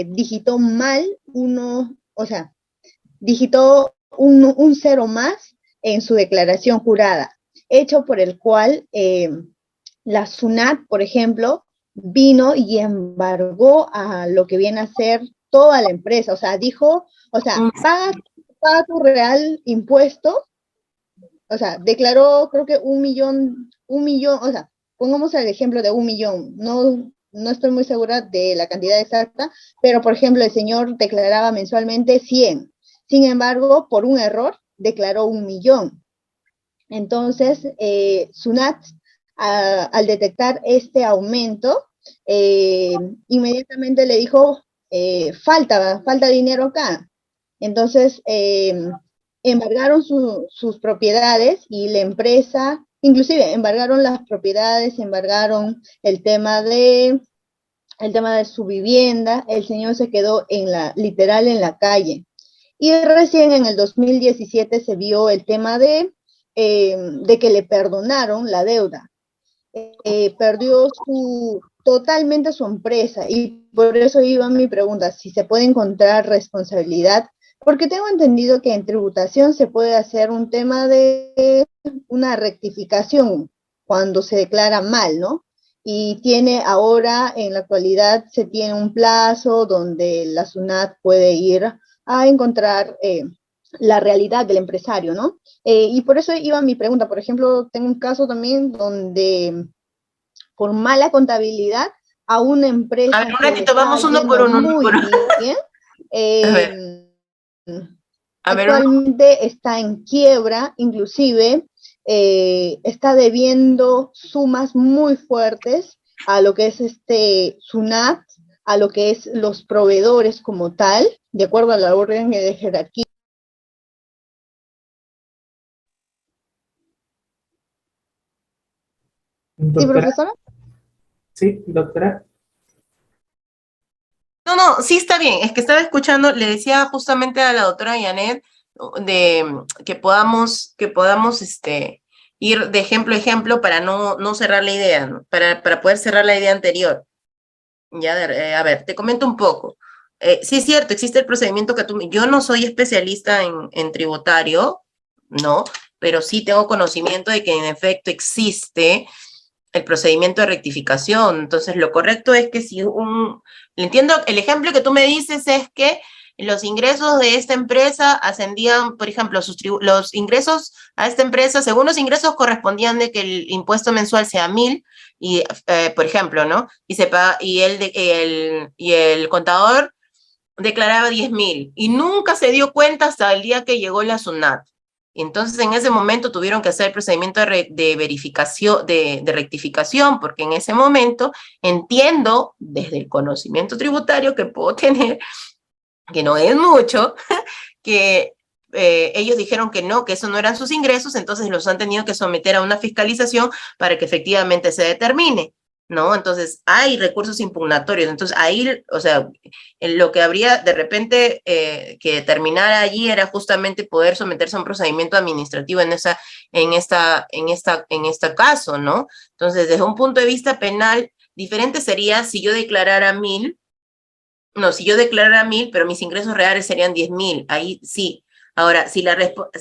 digitó mal digitó un cero más en su declaración jurada, hecho por el cual la SUNAT, por ejemplo, vino y embargó a lo que viene a ser toda la empresa, o sea, dijo, o sea, paga tu real impuesto, o sea, declaró creo que un millón, o sea, pongamos el ejemplo de 1 millón, no estoy muy segura de la cantidad exacta, pero por ejemplo el señor declaraba mensualmente 100, sin embargo, por un error declaró 1 millón. Entonces, SUNAT, al detectar este aumento, inmediatamente le dijo, falta dinero acá. Entonces, embargaron sus propiedades y la empresa, inclusive embargaron las propiedades, embargaron el tema de su vivienda, el señor se quedó literal en la calle. Y recién en el 2017 se vio el tema de que le perdonaron la deuda. Perdió totalmente su empresa y por eso iba mi pregunta, si se puede encontrar responsabilidad, porque tengo entendido que en tributación se puede hacer un tema de una rectificación cuando se declara mal, ¿no? Y ahora, en la actualidad, se tiene un plazo donde la SUNAT puede ir a encontrar la realidad del empresario, ¿no? Y por eso iba mi pregunta. Por ejemplo, tengo un caso también donde por mala contabilidad a una empresa A ver, un que le ratito, estaba vamos uno por yendo uno, muy bien, A ver, a ver, actualmente está en quiebra, inclusive está debiendo sumas muy fuertes a lo que es SUNAT, a lo que es los proveedores como tal, de acuerdo a la orden de jerarquía. ¿Sí, Doctora. profesora? Sí, doctora. No, sí está bien, es que estaba escuchando, le decía justamente a la doctora Janet que podamos ir de ejemplo a ejemplo para no cerrar la idea, ¿no? Para poder cerrar la idea anterior. Ya, a ver, te comento un poco. Sí es cierto, existe el procedimiento que yo no soy especialista en tributario, ¿no? Pero sí tengo conocimiento de que en efecto existe el procedimiento de rectificación. Entonces, lo correcto es que si entiendo, el ejemplo que tú me dices es que los ingresos de esta empresa ascendían, por ejemplo, los ingresos a esta empresa, según los ingresos correspondían de que el impuesto mensual sea 1.000, y, por ejemplo, ¿no? Y el contador declaraba 10.000 y nunca se dio cuenta hasta el día que llegó la SUNAT. Entonces, en ese momento tuvieron que hacer el procedimiento de verificación, de rectificación, porque en ese momento entiendo, desde el conocimiento tributario que puedo tener, que no es mucho, que ellos dijeron que no, que eso no eran sus ingresos, entonces los han tenido que someter a una fiscalización para que efectivamente se determine, ¿no? Entonces, hay recursos impugnatorios. Entonces, ahí, o sea, lo que habría de repente que determinar allí era justamente poder someterse a un procedimiento administrativo en este caso, ¿no? Entonces, desde un punto de vista penal, diferente sería si yo declarara 1.000, no, si yo declarara 1.000, pero mis ingresos reales serían 10.000, ahí sí. Ahora, si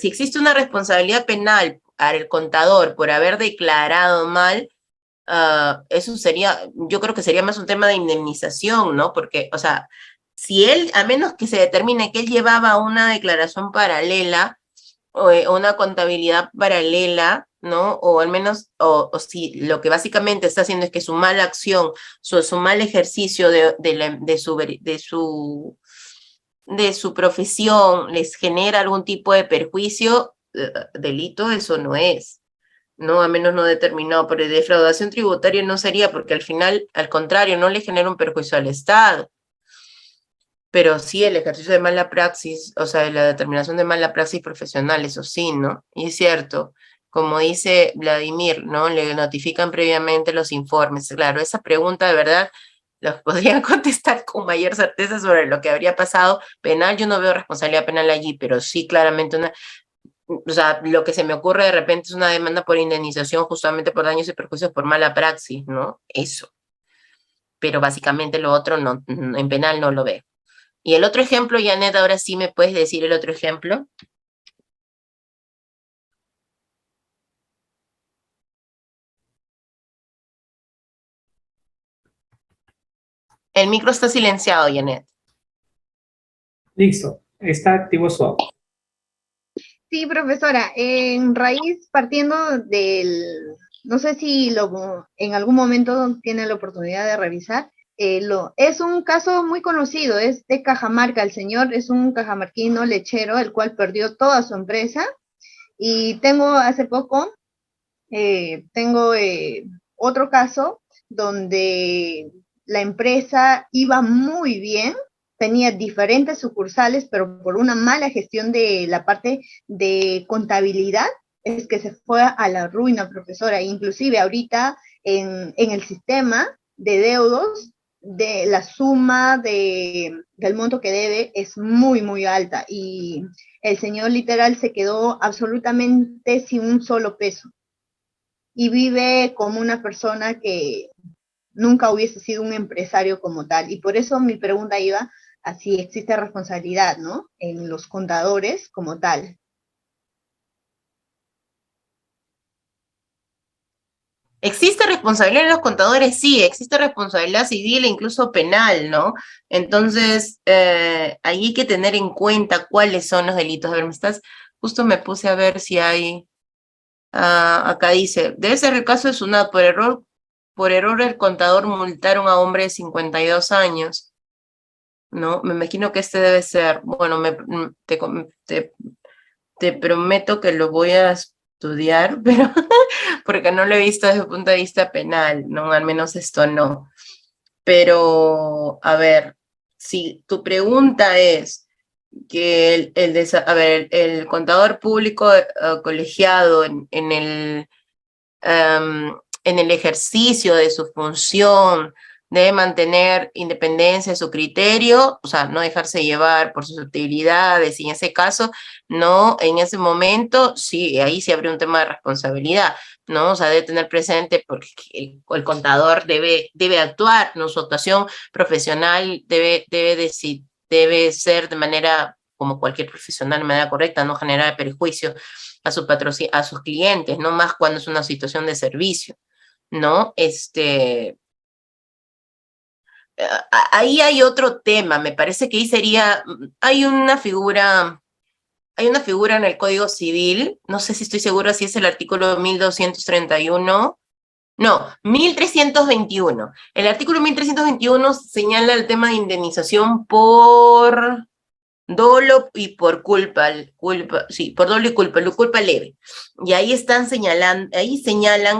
existe una responsabilidad penal para el contador por haber declarado mal, eso sería, yo creo que sería más un tema de indemnización, ¿no? Porque, o sea, si él, a menos que se determine que él llevaba una declaración paralela o una contabilidad paralela, ¿no? O al menos, o si lo que básicamente está haciendo es que su mala acción, su mal ejercicio de su profesión les genera algún tipo de perjuicio, delito, eso no es. No, a menos no determinado, pero defraudación tributaria no sería, porque al final, al contrario, no le genera un perjuicio al Estado. Pero sí el ejercicio de mala praxis, o sea, la determinación de mala praxis profesional, eso sí, ¿no? Y es cierto, como dice Vladimir, ¿no? Le notifican previamente los informes. Claro, esa pregunta de verdad los podría contestar con mayor certeza sobre lo que habría pasado. Penal, yo no veo responsabilidad penal allí, pero sí claramente o sea, lo que se me ocurre de repente es una demanda por indemnización justamente por daños y perjuicios por mala praxis, ¿no? Eso. Pero básicamente lo otro no, en penal no lo veo. Y el otro ejemplo, Janet, ahora sí me puedes decir el otro ejemplo. El micro está silenciado, Janet. Listo, está activo su audio. Sí, profesora, en raíz partiendo no sé si en algún momento tiene la oportunidad de revisar, es un caso muy conocido, es de Cajamarca, el señor es un cajamarquino lechero, el cual perdió toda su empresa, y tengo hace poco, tengo otro caso donde la empresa iba muy bien, tenía diferentes sucursales, pero por una mala gestión de la parte de contabilidad, es que se fue a la ruina, profesora. Inclusive ahorita en el sistema de deudos, de la suma del monto que debe es muy, muy alta. Y el señor literal se quedó absolutamente sin un solo peso. Y vive como una persona que nunca hubiese sido un empresario como tal. Y por eso mi pregunta iba a si existe responsabilidad, ¿no? En los contadores como tal. ¿Existe responsabilidad en los contadores? Sí, existe responsabilidad civil e incluso penal, ¿no? Entonces, ahí hay que tener en cuenta cuáles son los delitos. A ver, justo me puse a ver si hay, acá dice, debe ser el caso de Sunat, por error el contador multaron a hombre de 52 años, ¿no? Me imagino que este debe ser, bueno, te prometo que lo voy a estudiar, pero porque no lo he visto desde el punto de vista penal, ¿no? Al menos esto no. Pero, a ver, si tu pregunta es que el contador público colegiado en el ejercicio de su función debe mantener independencia de su criterio, o sea, no dejarse llevar por sus actividades, y en ese caso, no, en ese momento, sí, ahí se abre un tema de responsabilidad, ¿no? O sea, debe tener presente porque el contador debe actuar, ¿no? Su actuación profesional debe ser de manera, como cualquier profesional, de manera correcta, no generar perjuicio a sus clientes, no más cuando es una situación de servicio, ¿no? Ahí hay otro tema, me parece que ahí sería, hay una figura en el Código Civil, no sé si estoy segura si es el artículo 1231, no, 1321. El artículo 1321 señala el tema de indemnización por dolo y por sí, por dolo y culpa leve. Y ahí señalan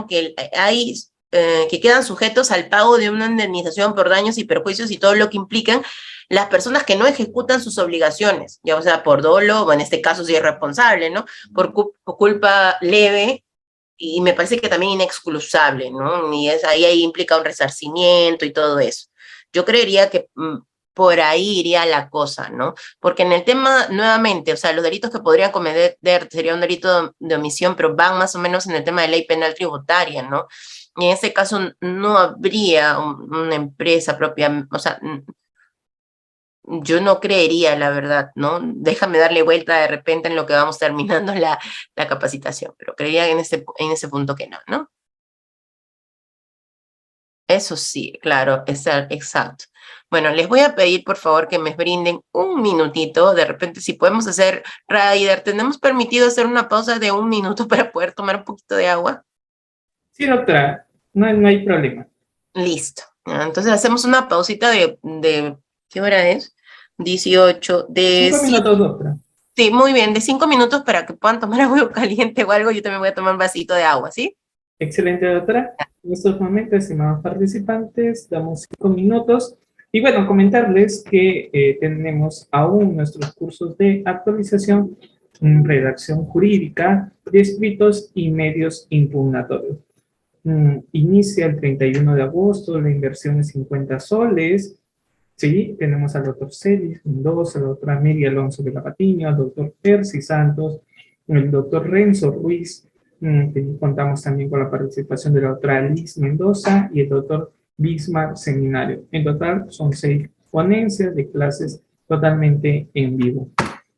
que que quedan sujetos al pago de una indemnización por daños y perjuicios y todo lo que implican las personas que no ejecutan sus obligaciones, ya o sea, por dolo, o en este caso si es responsable, ¿no? Por culpa leve, y me parece que también inexcusable, ¿no? Y ahí implica un resarcimiento y todo eso. Yo creería que por ahí iría la cosa, ¿no? Porque en el tema, nuevamente, o sea, los delitos que podrían cometer sería un delito de omisión, pero van más o menos en el tema de ley penal tributaria, ¿no? Y en ese caso no habría una empresa propia, o sea, yo no creería, la verdad, ¿no? Déjame darle vuelta de repente en lo que vamos terminando la capacitación, pero creería en ese punto que no, ¿no? Eso sí, claro, exacto. Bueno, les voy a pedir por favor que me brinden un minutito, de repente si podemos hacer, Raider, ¿tenemos permitido hacer una pausa de un minuto para poder tomar un poquito de agua? Sí, doctora, no hay problema. Listo. Entonces hacemos una pausita ¿qué hora es? 18, 5 minutos, doctora. Sí, muy bien, de 5 minutos para que puedan tomar agua caliente o algo, yo también voy a tomar un vasito de agua, ¿sí? Excelente, doctora. En estos momentos, estimados participantes, damos 5 minutos. Y bueno, comentarles que tenemos aún nuestros cursos de actualización en redacción jurídica de escritos y medios impugnatorios. Inicia el 31 de agosto, la inversión es 50 soles. Sí, tenemos al doctor Celis Mendoza, a la doctora Miriam Alonso de la Patiño, al doctor Percy Santos, el doctor Renzo Ruiz. Contamos también con la participación de la doctora Liz Mendoza y el doctor Bismar Seminario. En total son 6 ponencias de clases totalmente en vivo.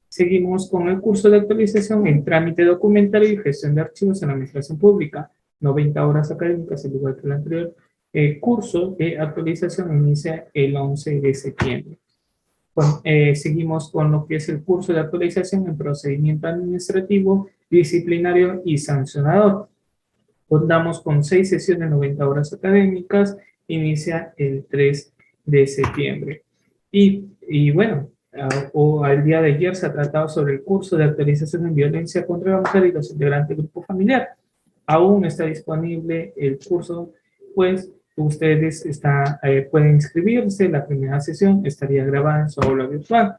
Seguimos con el curso de actualización en trámite documentario y gestión de archivos en la administración pública. 90 horas académicas, al igual que el anterior. El curso de actualización inicia el 11 de septiembre. Bueno, seguimos con lo que es el curso de actualización en procedimiento administrativo, disciplinario y sancionador. Contamos con 6 sesiones, 90 horas académicas, inicia el 3 de septiembre. Y bueno, al día de ayer se ha tratado sobre el curso de actualización en violencia contra la mujer y los integrantes del grupo familiar. Aún está disponible el curso, pues ustedes pueden inscribirse. La primera sesión estaría grabada en su aula virtual.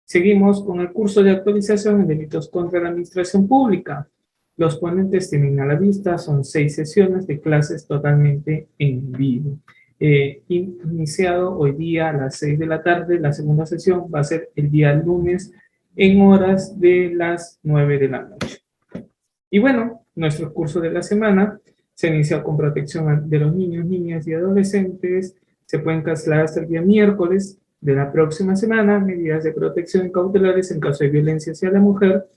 Seguimos con el curso de actualización en delitos contra la administración pública. Los ponentes tienen a la vista, son 6 sesiones de clases totalmente en vivo. Iniciado hoy día a las 6 de la tarde, la segunda sesión va a ser el día lunes en horas de las 9 de la noche. Y bueno, nuestro curso de la semana se inicia con protección de los niños, niñas y adolescentes. Se pueden cancelar hasta el día miércoles de la próxima semana. Medidas de protección cautelares en caso de violencia hacia la mujer.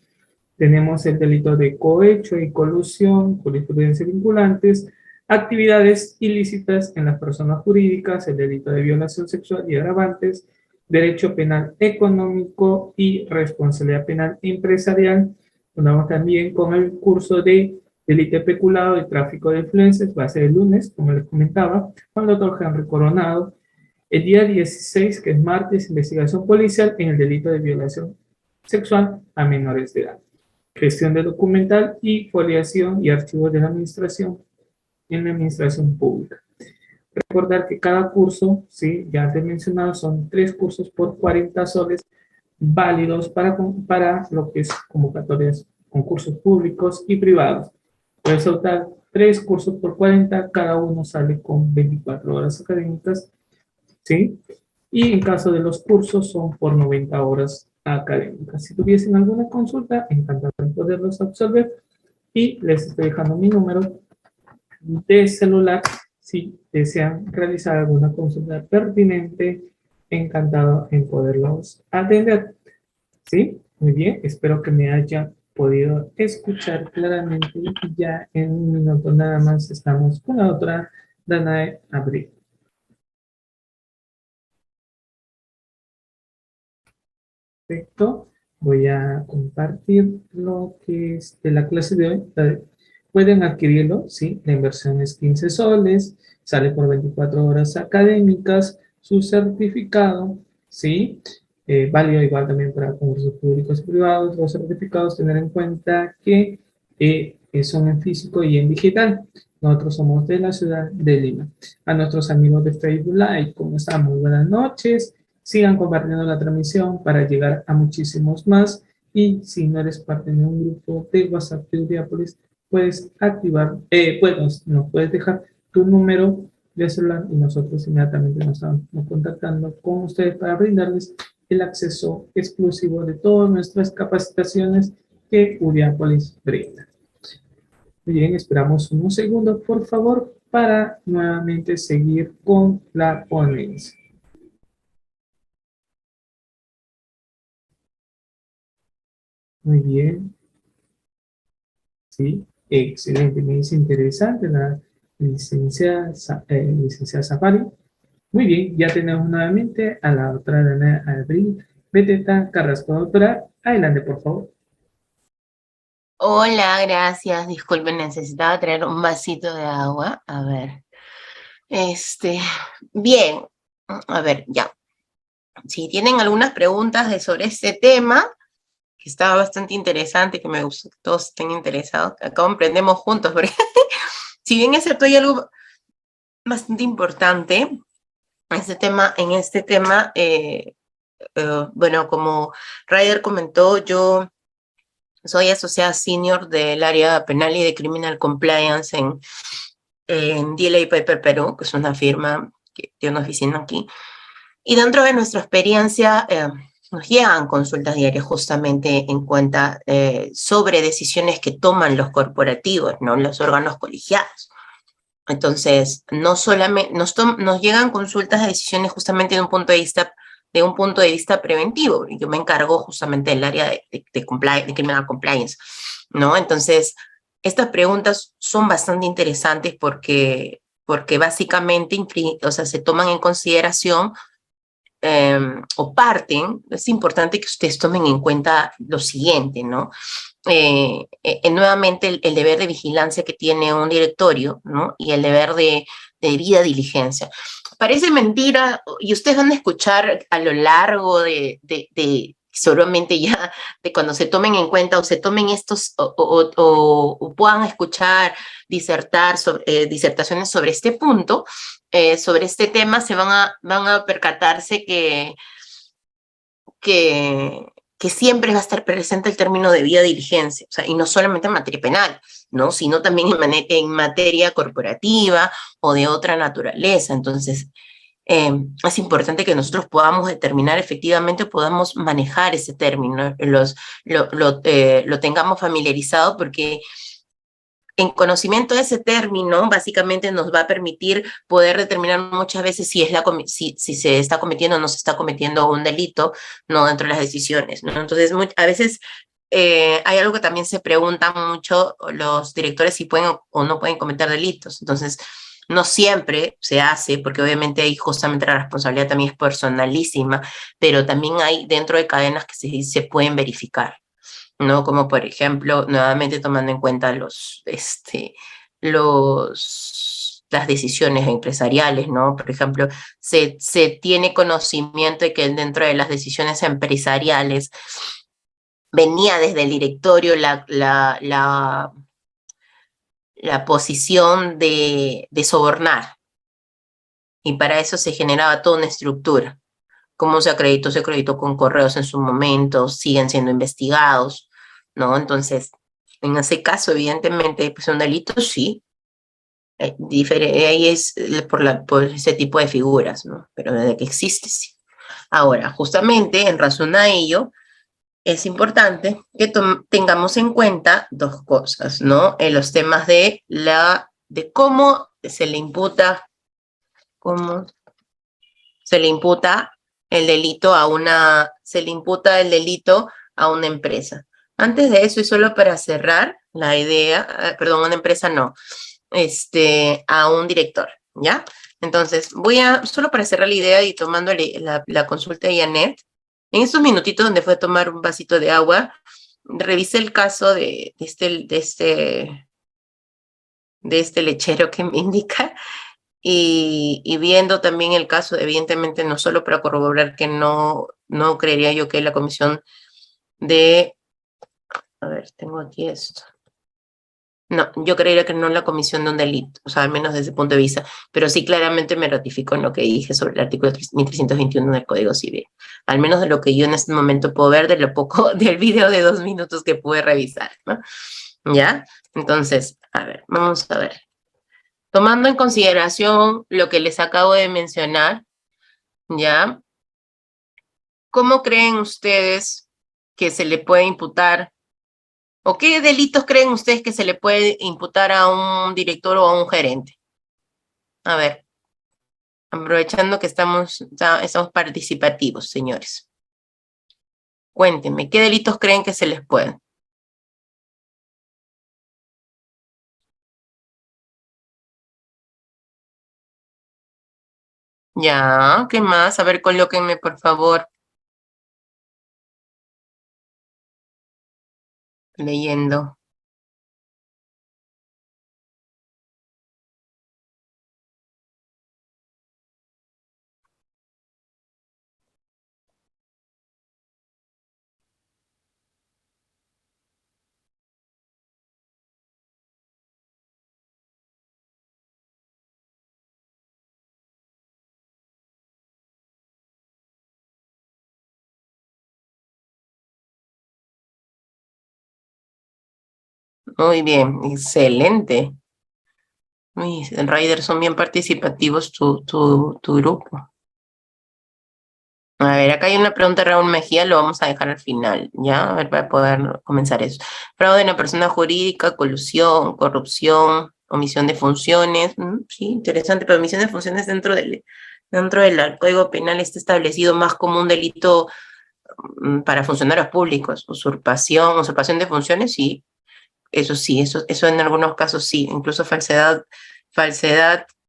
Tenemos el delito de cohecho y colusión, jurisprudencia vinculantes, actividades ilícitas en las personas jurídicas, el delito de violación sexual y agravantes, derecho penal económico y responsabilidad penal empresarial. Contamos también con el curso de delito peculado y tráfico de influencias, va a ser el lunes, como les comentaba, con el doctor Henry Coronado. El día 16, que es martes, investigación policial en el delito de violación sexual a menores de edad. Gestión de documental y foliación y archivos de la administración en la administración pública. Recordar que cada curso, sí, ya antes mencionado, son 3 cursos por 40 soles válidos para lo que es convocatorias, concursos públicos y privados. Puedes optar 3 cursos por 40, cada uno sale con 24 horas académicas, ¿sí? Y en caso de los cursos son por 90 horas académicas. Si tuviesen alguna consulta, encantado de poderlos absolver, y les estoy dejando mi número de celular si desean realizar alguna consulta pertinente. Encantado en poderlos atender. ¿Sí? Muy bien, espero que me haya podido escuchar claramente. Ya en un minuto nada más estamos con la otra Danae Abril. Perfecto. Voy a compartir lo que es de la clase de hoy. Pueden adquirirlo, ¿sí? La inversión es 15 soles, sale por 24 horas académicas, su certificado, ¿sí? Válido igual también para concursos públicos y privados. Los certificados, tener en cuenta que son en físico y en digital. Nosotros somos de la ciudad de Lima. A nuestros amigos de Facebook Live, ¿cómo están? Muy buenas noches. Sigan compartiendo la transmisión para llegar a muchísimos más. Y si no eres parte de un grupo de WhatsApp de Uriápolis, puedes activar, nos puedes dejar tu número de celular y nosotros inmediatamente nos estamos contactando con ustedes para brindarles el acceso exclusivo de todas nuestras capacitaciones que Uriápolis brinda. Muy bien, esperamos unos segundos, por favor, para nuevamente seguir con la ponencia. Muy bien. Sí, excelente. Me dice interesante la licenciada Safari. Muy bien, ya tenemos nuevamente a la doctora Dana Abril Beteta Carrasco. Doctora, adelante, por favor. Hola, gracias. Disculpen, necesitaba traer un vasito de agua. A ver. Bien. A ver, ya. Si tienen algunas preguntas sobre este tema, que estaba bastante interesante, que me gustó que todos estén interesados, acá aprendemos juntos, porque si bien es cierto, hay algo bastante importante en este tema, bueno, como Ryder comentó, yo soy asociada senior del área penal y de criminal compliance en DLA Piper Perú, que es una firma que tiene una oficina aquí. Y dentro de nuestra experiencia, nos llegan consultas diarias justamente en cuenta sobre decisiones que toman los corporativos, ¿no? Los órganos colegiados. Entonces, no solamente nos llegan consultas de decisiones justamente de un punto de vista preventivo. Yo me encargo justamente del área de criminal compliance, ¿no? Entonces, estas preguntas son bastante interesantes porque básicamente, o sea, se toman en consideración o parten. Es importante que ustedes tomen en cuenta lo siguiente, ¿no? Nuevamente el deber de vigilancia que tiene un directorio, ¿no? Y el deber de debida diligencia. Parece mentira, y ustedes van a escuchar a lo largo seguramente ya, de cuando se tomen en cuenta o se tomen estos, o puedan escuchar disertaciones sobre este punto, sobre este tema, van a percatarse que siempre va a estar presente el término de debida diligencia, o sea, y no solamente en materia penal, ¿no? Sino también en materia corporativa o de otra naturaleza. Entonces, es importante que nosotros podamos determinar efectivamente, podamos manejar ese término, lo tengamos familiarizado, porque en conocimiento de ese término, básicamente nos va a permitir poder determinar muchas veces si se está cometiendo o no se está cometiendo un delito, no, dentro de las decisiones, ¿no? Entonces, a veces hay algo que también se preguntan mucho los directores, si pueden o no pueden cometer delitos. Entonces, no siempre se hace, porque obviamente ahí justamente la responsabilidad también es personalísima, pero también hay dentro de cadenas que se pueden verificar, ¿no? Como por ejemplo, nuevamente tomando en cuenta las decisiones empresariales, ¿no? Por ejemplo, se tiene conocimiento de que dentro de las decisiones empresariales venía desde el directorio la posición de sobornar, y para eso se generaba toda una estructura. ¿Cómo se acreditó? Se acreditó con correos en su momento, siguen siendo investigados, ¿no? Entonces, en ese caso, evidentemente, pues un delito, sí. Ahí es por ese tipo de figuras, ¿no? Pero desde que existe, sí. Ahora, justamente en razón a ello, es importante que tengamos en cuenta dos cosas, ¿no? En los temas de cómo se le imputa el delito a una empresa. Antes de eso, y solo para cerrar la idea, perdón, una empresa no, a un director, ¿ya? Entonces, solo para cerrar la idea y tomando la consulta de Janet, en estos minutitos donde fue a tomar un vasito de agua, revisé el caso de este lechero que me indica, y viendo también el caso, evidentemente, no solo para corroborar que no creería yo que la comisión a ver, tengo aquí esto. No, yo creería que no la comisión de un delito, o sea, al menos desde ese punto de vista, pero sí claramente me ratifico en lo que dije sobre el artículo 1321 del Código Civil, al menos de lo que yo en este momento puedo ver, de lo poco del video de 2 minutos que pude revisar, ¿no? ¿Ya? Entonces, a ver, vamos a ver. Tomando en consideración lo que les acabo de mencionar, ¿ya? ¿Cómo creen ustedes que se le puede imputar, o qué delitos creen ustedes que se le puede imputar a un director o a un gerente? A ver, aprovechando que estamos participativos, señores. Cuéntenme, ¿qué delitos creen que se les pueden? Ya, ¿qué más? A ver, colóquenme, por favor. Leyendo. Muy bien, excelente. Uy, Ryder, son bien participativos tu grupo. A ver, acá hay una pregunta de Raúl Mejía, lo vamos a dejar al final, ¿ya? A ver, para poder comenzar eso. Fraude en la persona jurídica, colusión, corrupción, omisión de funciones. Sí, interesante, pero omisión de funciones dentro del Código Penal está establecido más como un delito para funcionarios públicos. Usurpación de funciones, sí. Eso en algunos casos sí. Incluso falsedad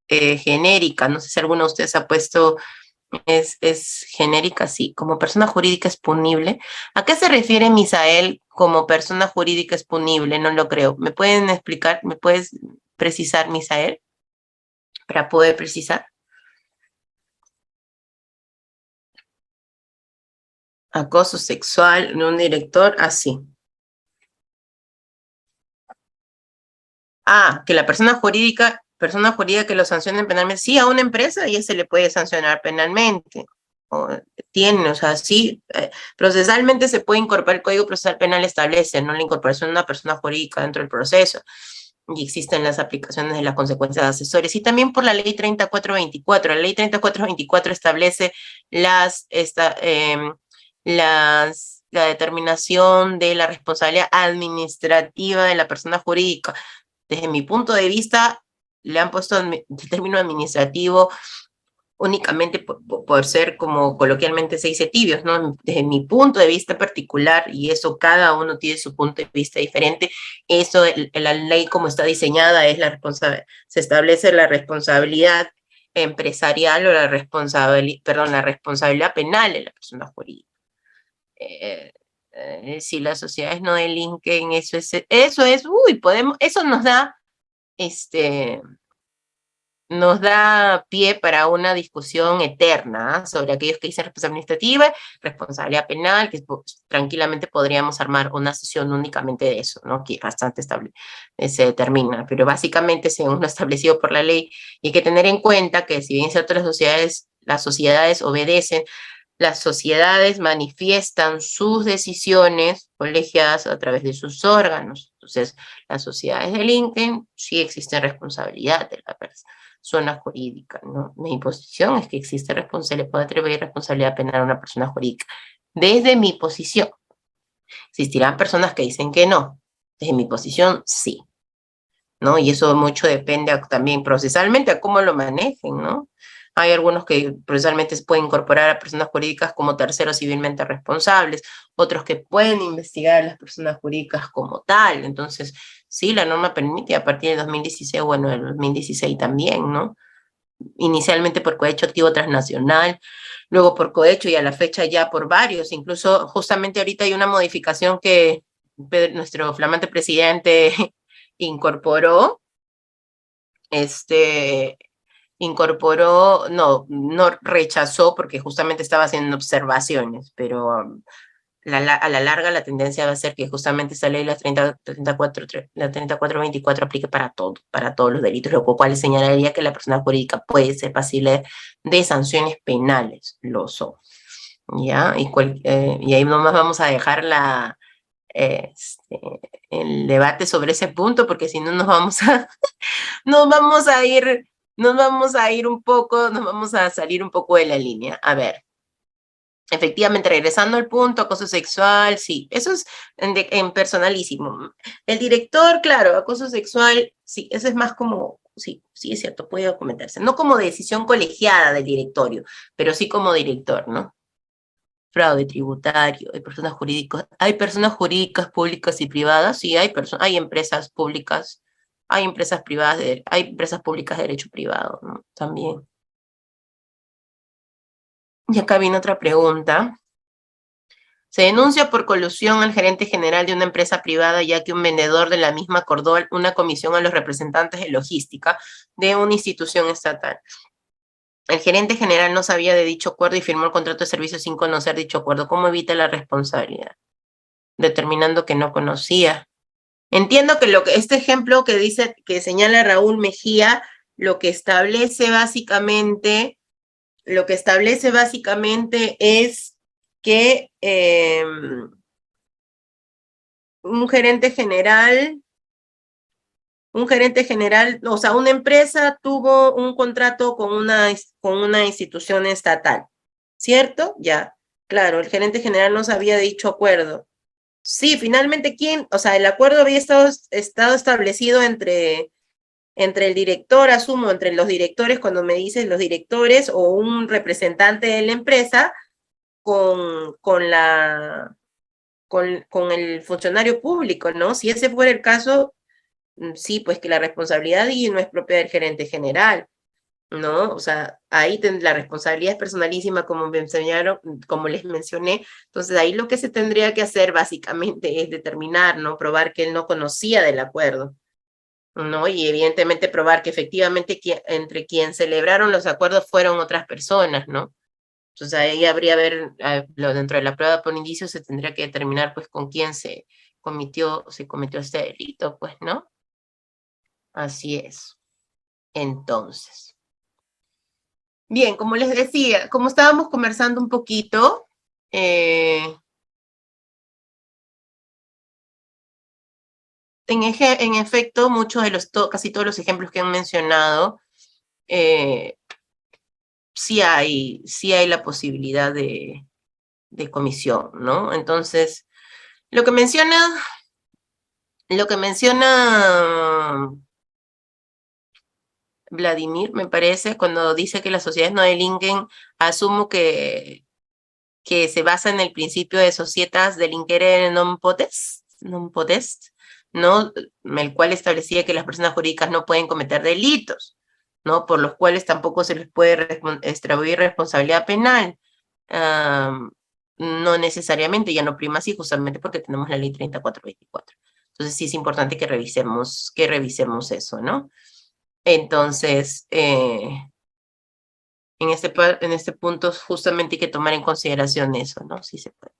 genérica. No sé si alguno de ustedes ha puesto. Es genérica, sí. Como persona jurídica es punible. ¿A qué se refiere Misael como persona jurídica es punible? No lo creo. ¿Me pueden explicar? ¿Me puedes precisar, Misael? Para poder precisar. Acoso sexual de un director, así. Que la persona jurídica que lo sancionen penalmente, sí, a una empresa ya se le puede sancionar penalmente. O sea, sí, procesalmente se puede incorporar, el Código Procesal Penal establece, ¿no?, la incorporación de una persona jurídica dentro del proceso, y existen las aplicaciones de las consecuencias de asesores, y también por la ley 3424. La ley 3424 establece la determinación de la responsabilidad administrativa de la persona jurídica. Desde mi punto de vista, le han puesto el término administrativo únicamente por ser, como coloquialmente se dice, tibios, ¿no? Desde mi punto de vista particular, y eso cada uno tiene su punto de vista diferente, eso, la ley como está diseñada, se establece la responsabilidad empresarial o la responsabilidad penal de la persona jurídica. Si las sociedades no delinquen, eso nos da pie para una discusión eterna sobre aquellos que dicen responsabilidad administrativa, responsabilidad penal, que tranquilamente podríamos armar una sesión únicamente de eso, ¿no? Que bastante se determina, pero básicamente según lo establecido por la ley, y hay que tener en cuenta que si bien ciertas las sociedades obedecen, las sociedades manifiestan sus decisiones colegiadas a través de sus órganos. Entonces, las sociedades delinquen, sí existe responsabilidad de la persona jurídica, ¿no? Mi posición es que se le puede atribuir responsabilidad penal a una persona jurídica. Desde mi posición, existirán personas que dicen que no. Desde mi posición, sí, ¿no? Y eso mucho depende también procesalmente a cómo lo manejen, ¿no? Hay algunos que procesalmente se pueden incorporar a personas jurídicas como terceros civilmente responsables, otros que pueden investigar a las personas jurídicas como tal. Entonces, sí, la norma permite a partir del 2016, bueno, del 2016 también, ¿no? Inicialmente por cohecho activo transnacional, luego por cohecho y a la fecha ya por varios. Incluso justamente ahorita hay una modificación que nuestro flamante presidente incorporó, no rechazó porque justamente estaba haciendo observaciones, pero a la larga la tendencia va a ser que justamente esta ley, la 3424, aplique para todos los delitos, lo cual señalaría que la persona jurídica puede ser pasible de sanciones penales, lo son, ¿ya? Y ahí nomás vamos a dejar el debate sobre ese punto, porque si no nos vamos a, nos vamos a ir, nos vamos a ir un poco, nos vamos a salir un poco de la línea. A ver. Efectivamente, regresando al punto, acoso sexual, sí, eso es en personalísimo. El director, claro, acoso sexual, sí, eso es más como, sí, sí es cierto, puede comentarse. No como decisión colegiada del directorio, pero sí como director, ¿no? Fraude tributario, hay personas jurídicas públicas y privadas, sí, hay empresas públicas, hay empresas privadas, hay empresas públicas de derecho privado, ¿no? También. Y acá viene otra pregunta. Se denuncia por colusión al gerente general de una empresa privada, ya que un vendedor de la misma acordó una comisión a los representantes de logística de una institución estatal. El gerente general no sabía de dicho acuerdo y firmó el contrato de servicio sin conocer dicho acuerdo. ¿Cómo evita la responsabilidad? Determinando que no conocía. Entiendo que este ejemplo que dice, que señala Raúl Mejía, lo que establece básicamente es que un gerente general, o sea, una empresa tuvo un contrato con una institución estatal, ¿cierto? Ya, claro, el gerente general no sabía de dicho acuerdo. Sí, finalmente, o sea, el acuerdo había estado establecido entre el director, asumo, entre los directores, cuando me dices los directores o un representante de la empresa con el funcionario público, ¿no? Si ese fuera el caso, sí, pues que la responsabilidad y no es propia del gerente general, ¿no? O sea, ahí la responsabilidad es personalísima, como me enseñaron, como les mencioné. Entonces, ahí lo que se tendría que hacer básicamente es determinar, ¿no? Probar que él no conocía del acuerdo, ¿no? Y evidentemente probar que efectivamente entre quien celebraron los acuerdos fueron otras personas, ¿no? Entonces ahí habría dentro de la prueba por indicios se tendría que determinar pues con quién se cometió este delito, pues, ¿no? Así es. Entonces. Bien, como les decía, como estábamos conversando un poquito, en efecto, casi todos los ejemplos que han mencionado, sí hay la posibilidad de comisión, ¿no? Entonces, lo que menciona Vladimir, me parece, cuando dice que las sociedades no delinquen, asumo que se basa en el principio de societas delinquere non potest, ¿no? El cual establecía que las personas jurídicas no pueden cometer delitos, ¿no? Por los cuales tampoco se les puede extraer responsabilidad penal. No necesariamente, ya no prima así, justamente porque tenemos la ley 3424. Entonces sí es importante que revisemos eso, ¿no? Entonces, en este punto justamente hay que tomar en consideración eso, ¿no? Sí se puede.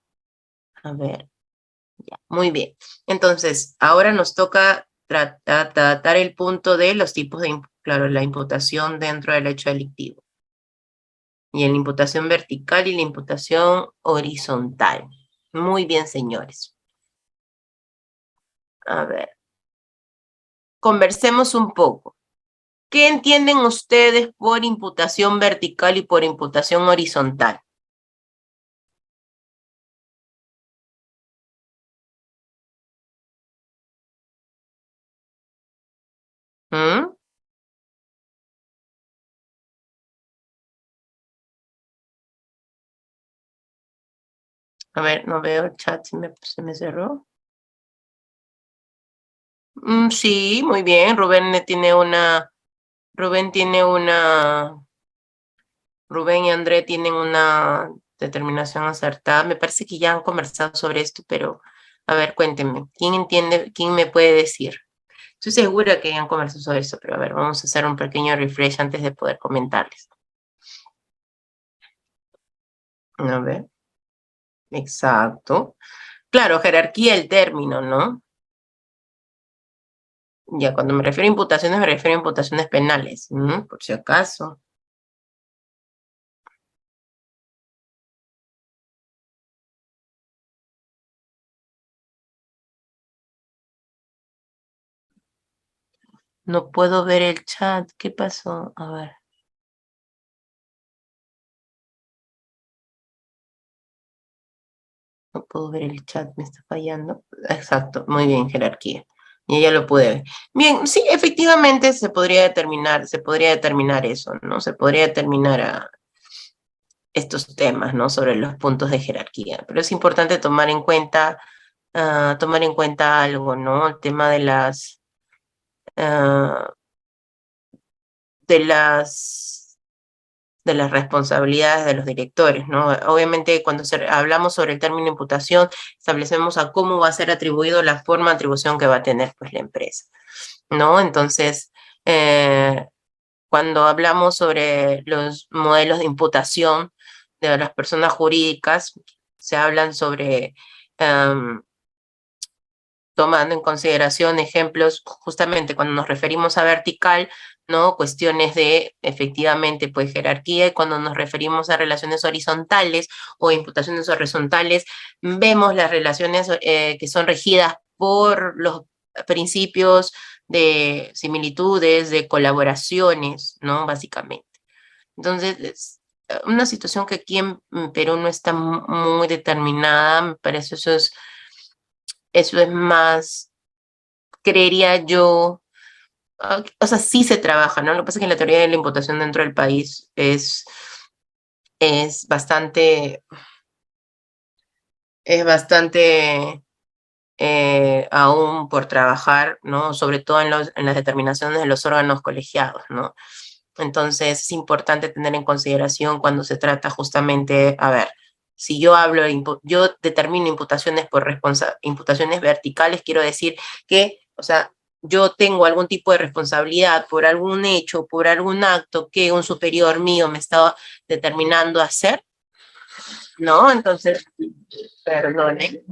A ver, ya, muy bien. Entonces, ahora nos toca tratar el punto de los tipos de, claro, la imputación dentro del hecho delictivo. Y en la imputación vertical y la imputación horizontal. Muy bien, señores. A ver, conversemos un poco. ¿Qué entienden ustedes por imputación vertical y por imputación horizontal? ¿Mm? A ver, no veo el chat, se me cerró. Sí, muy bien. Rubén y André tienen una determinación acertada. Me parece que ya han conversado sobre esto, pero a ver, cuéntenme. ¿Quién entiende? ¿Quién me puede decir? Estoy segura que ya han conversado sobre esto, pero a ver, vamos a hacer un pequeño refresh antes de poder comentarles. A ver, exacto. Claro, jerarquía el término, ¿no? Ya, cuando me refiero a imputaciones, me refiero a imputaciones penales, por si acaso. No puedo ver el chat. ¿Qué pasó? A ver. No puedo ver el chat, me está fallando. Exacto, muy bien, jerarquía. Y ya lo pude ver. Bien, sí, efectivamente se podría determinar eso, ¿no? Se podría determinar estos temas, ¿no? Sobre los puntos de jerarquía. Pero es importante tomar en cuenta algo, ¿no? El tema ah, de las de las responsabilidades de los directores, ¿no? Obviamente, cuando hablamos sobre el término imputación, establecemos a cómo va a ser atribuido la forma de atribución que va a tener pues, la empresa, ¿no? Entonces, cuando hablamos sobre los modelos de imputación de las personas jurídicas, se hablan sobre tomando en consideración ejemplos, justamente cuando nos referimos a vertical, ¿no? Cuestiones de, efectivamente, pues jerarquía, y cuando nos referimos a relaciones horizontales o imputaciones horizontales, vemos las relaciones que son regidas por los principios de similitudes, de colaboraciones, ¿no? Básicamente. Entonces, es una situación que aquí en Perú no está muy determinada, me parece eso es más, creería yo, o sea, sí se trabaja, ¿no? Lo que pasa es que la teoría de la imputación dentro del país es bastante, es bastante aún por trabajar, ¿no? Sobre todo en las determinaciones de los órganos colegiados, ¿no? Entonces es importante tener en consideración cuando se trata justamente, a ver, si yo hablo, yo determino imputaciones por imputaciones verticales, quiero decir que, o sea, yo tengo algún tipo de responsabilidad por algún hecho, por algún acto que un superior mío me estaba determinando hacer, ¿no? Entonces, perdone,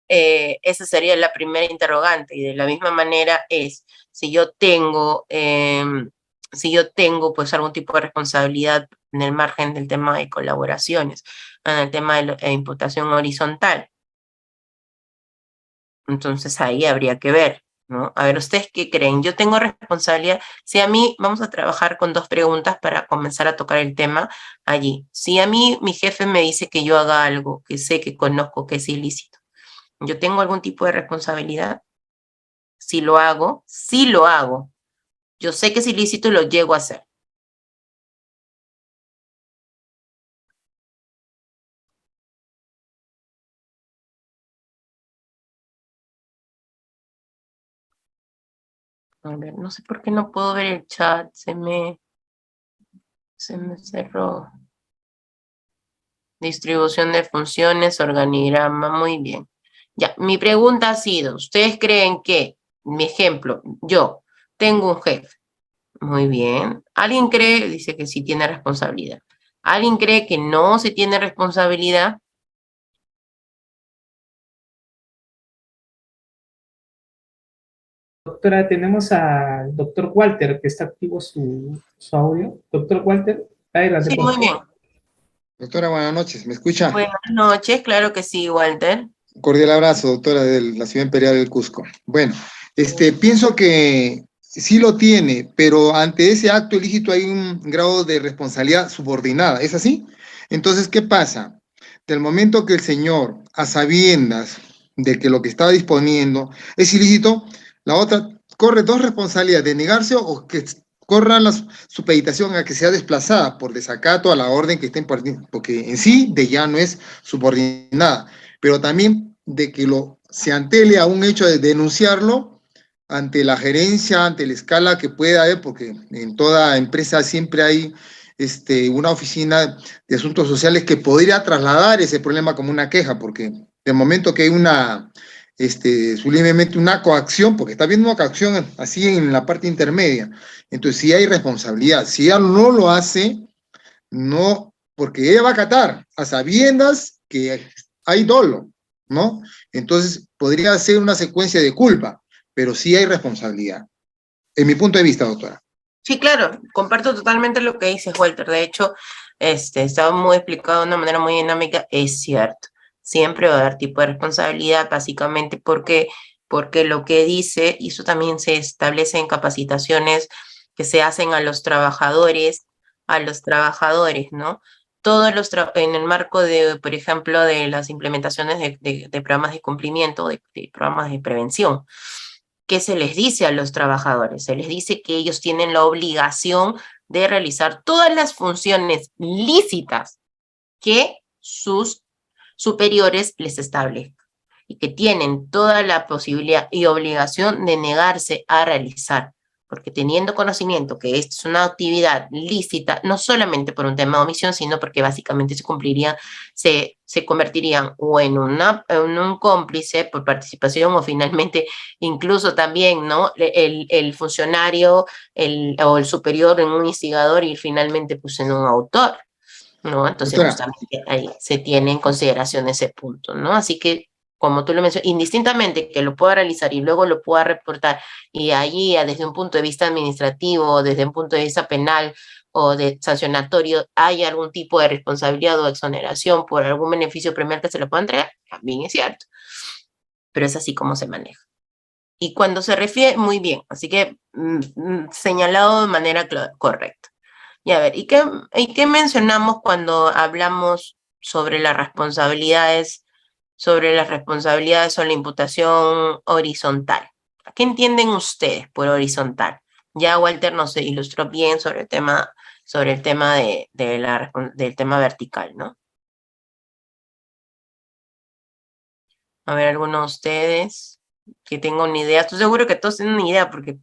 esa sería la primera interrogante. Y de la misma manera es, si yo tengo pues algún tipo de responsabilidad en el margen del tema de colaboraciones, en el tema de imputación horizontal, entonces ahí habría que ver, ¿no? A ver, ¿ustedes qué creen? Yo tengo responsabilidad. Si a mí, vamos a trabajar con dos preguntas para comenzar a tocar el tema allí. Si a mí mi jefe me dice que yo haga algo que sé, que conozco que es ilícito, ¿yo tengo algún tipo de responsabilidad? Si lo hago, sí lo hago. Yo sé que es ilícito y lo llego a hacer. A ver, no sé por qué no puedo ver el chat, se me cerró. Distribución de funciones, organigrama, muy bien. Ya, mi pregunta ha sido, ¿ustedes creen que, mi ejemplo, yo tengo un jefe? Muy bien. ¿Alguien cree, dice que sí tiene responsabilidad? ¿Alguien cree que no se tiene responsabilidad? Doctora, tenemos al doctor Walter, que está activo su audio. Doctor Walter, adelante, Sí, por muy favor. bien. Doctora, buenas noches, ¿me escucha? Buenas noches, claro que sí, Walter. Cordial abrazo, doctora de la Ciudad Imperial del Cusco. Bueno, pienso que sí lo tiene, pero ante ese acto ilícito hay un grado de responsabilidad subordinada, ¿es así? Entonces, ¿qué pasa? Del momento que el señor, a sabiendas de que lo que estaba disponiendo es ilícito, la otra corre dos responsabilidades, de negarse o que corra la supeditación a que sea desplazada por desacato a la orden que está impartiendo, porque en sí de ya no es subordinada, pero también de que se antele a un hecho de denunciarlo ante la gerencia, ante la escala que pueda haber, porque en toda empresa siempre hay una oficina de asuntos sociales que podría trasladar ese problema como una queja, porque de momento que hay sublimemente una coacción, porque está habiendo una coacción así en la parte intermedia, entonces sí hay responsabilidad. Si ella no lo hace, no, porque ella va a acatar a sabiendas que hay dolo, ¿no? Entonces podría ser una secuencia de culpa, pero sí hay responsabilidad. En mi punto de vista, doctora. Sí, claro, comparto totalmente lo que dices, Walter. De hecho, estaba muy explicado de una manera muy dinámica. Es cierto, siempre va a haber tipo de responsabilidad, básicamente porque porque lo que dice, y eso también se establece en capacitaciones que se hacen a los trabajadores, ¿no? En el marco de, por ejemplo, de las implementaciones de programas de cumplimiento, de programas de prevención. ¿Qué se les dice a los trabajadores? Se les dice que ellos tienen la obligación de realizar todas las funciones lícitas que sus superiores les establezcan y que tienen toda la posibilidad y obligación de negarse a realizar, porque teniendo conocimiento que esto es una actividad lícita, no solamente por un tema de omisión, sino porque básicamente se convertirían o en un cómplice por participación o finalmente incluso también, ¿no? El funcionario o el superior en un instigador y finalmente pues en un autor, ¿no? Entonces Doctora, justamente ahí se tiene en consideración ese punto, ¿no? Así que, como tú lo mencionas, indistintamente que lo pueda realizar y luego lo pueda reportar, y allí desde un punto de vista administrativo, desde un punto de vista penal o de sancionatorio, hay algún tipo de responsabilidad o exoneración por algún beneficio premial que se le pueda entregar, también es cierto, pero es así como se maneja. Y cuando se refiere, muy bien, así que señalado de manera correcta. Y a ver, ¿y qué mencionamos cuando hablamos sobre las responsabilidades, o la imputación horizontal? ¿Qué entienden ustedes por horizontal? Ya Walter nos ilustró bien sobre el tema del tema vertical, ¿no? A ver, algunos de ustedes que tengan una idea. Estoy seguro que todos tienen una idea porque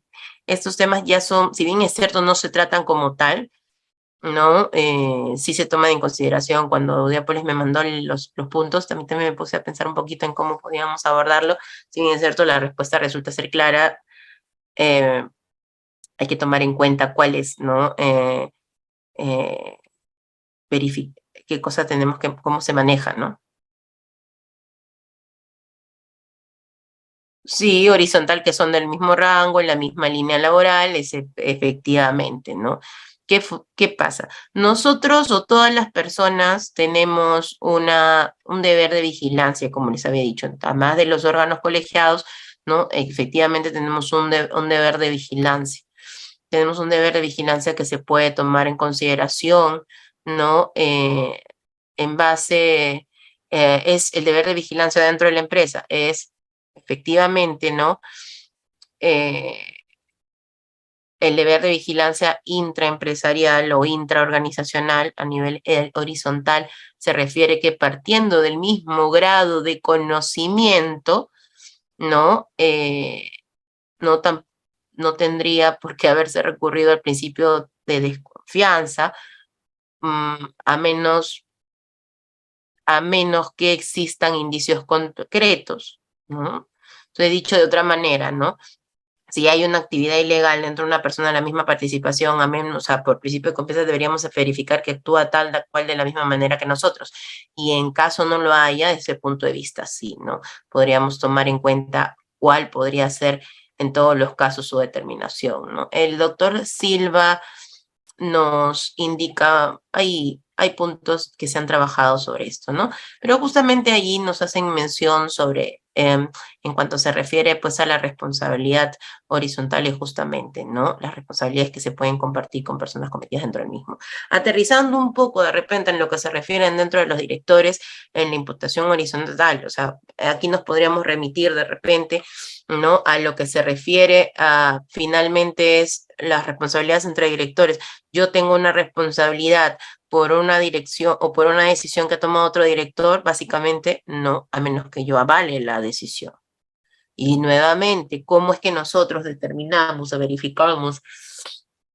estos temas ya son, si bien es cierto, no se tratan como tal, ¿no? Sí se toman en consideración. Cuando Diápolis me mandó los puntos, también me puse a pensar un poquito en cómo podíamos abordarlo. Si bien es cierto, la respuesta resulta ser clara, hay que tomar en cuenta cuáles, ¿no? Eh, qué cosa tenemos cómo se maneja, ¿no? Sí, horizontal, que son del mismo rango, en la misma línea laboral, efectivamente, ¿no? ¿Qué pasa? Nosotros o todas las personas tenemos un deber de vigilancia, como les había dicho, además de los órganos colegiados, ¿no? Efectivamente tenemos un deber de vigilancia. Tenemos un deber de vigilancia que se puede tomar en consideración, ¿no? En base, es el deber de vigilancia dentro de la empresa, es efectivamente, ¿no? Eh, el deber de vigilancia intraempresarial o intraorganizacional a nivel horizontal se refiere que partiendo del mismo grado de conocimiento, ¿no? No, no tendría por qué haberse recurrido al principio de desconfianza, a menos que existan indicios concretos, ¿no? Entonces, dicho de otra manera, ¿no? Si hay una actividad ilegal dentro de una persona de la misma participación, a menos, o sea, por principio de confianza deberíamos verificar que actúa tal cual de la misma manera que nosotros. Y en caso no lo haya, desde ese punto de vista, sí, ¿no? Podríamos tomar en cuenta cuál podría ser en todos los casos su determinación, ¿no? El doctor Silva nos indica, hay puntos que se han trabajado sobre esto, ¿no? Pero justamente allí nos hacen mención sobre, en cuanto se refiere pues a la responsabilidad horizontal y justamente, ¿no? Las responsabilidades que se pueden compartir con personas cometidas dentro del mismo. Aterrizando un poco de repente en lo que se refieren dentro de los directores en la imputación horizontal, o sea, aquí nos podríamos remitir de repente, ¿no? A lo que se refiere a finalmente es las responsabilidades entre directores. Yo tengo una responsabilidad por una dirección o por una decisión que ha tomado otro director, básicamente no, a menos que yo avale la decisión. Y nuevamente, ¿cómo es que nosotros determinamos o verificamos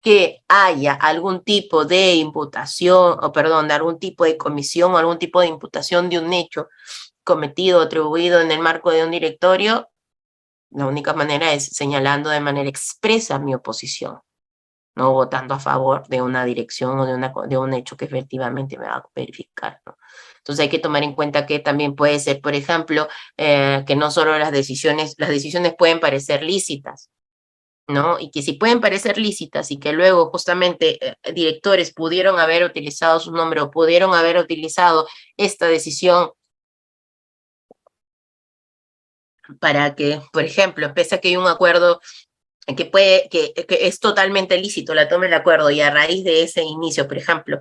que haya algún tipo de imputación, o perdón, de algún tipo de comisión o algún tipo de imputación de un hecho cometido o atribuido en el marco de un directorio? La única manera es señalando de manera expresa mi oposición, no votando a favor de una dirección o de un hecho que efectivamente me va a verificar, ¿no? Entonces hay que tomar en cuenta que también puede ser, por ejemplo, que no solo las decisiones pueden parecer lícitas, ¿no? Y que si pueden parecer lícitas y que luego justamente directores pudieron haber utilizado su nombre o pudieron haber utilizado esta decisión para que, por ejemplo, pese a que hay un acuerdo que es totalmente lícito la toma del acuerdo y a raíz de ese inicio, por ejemplo,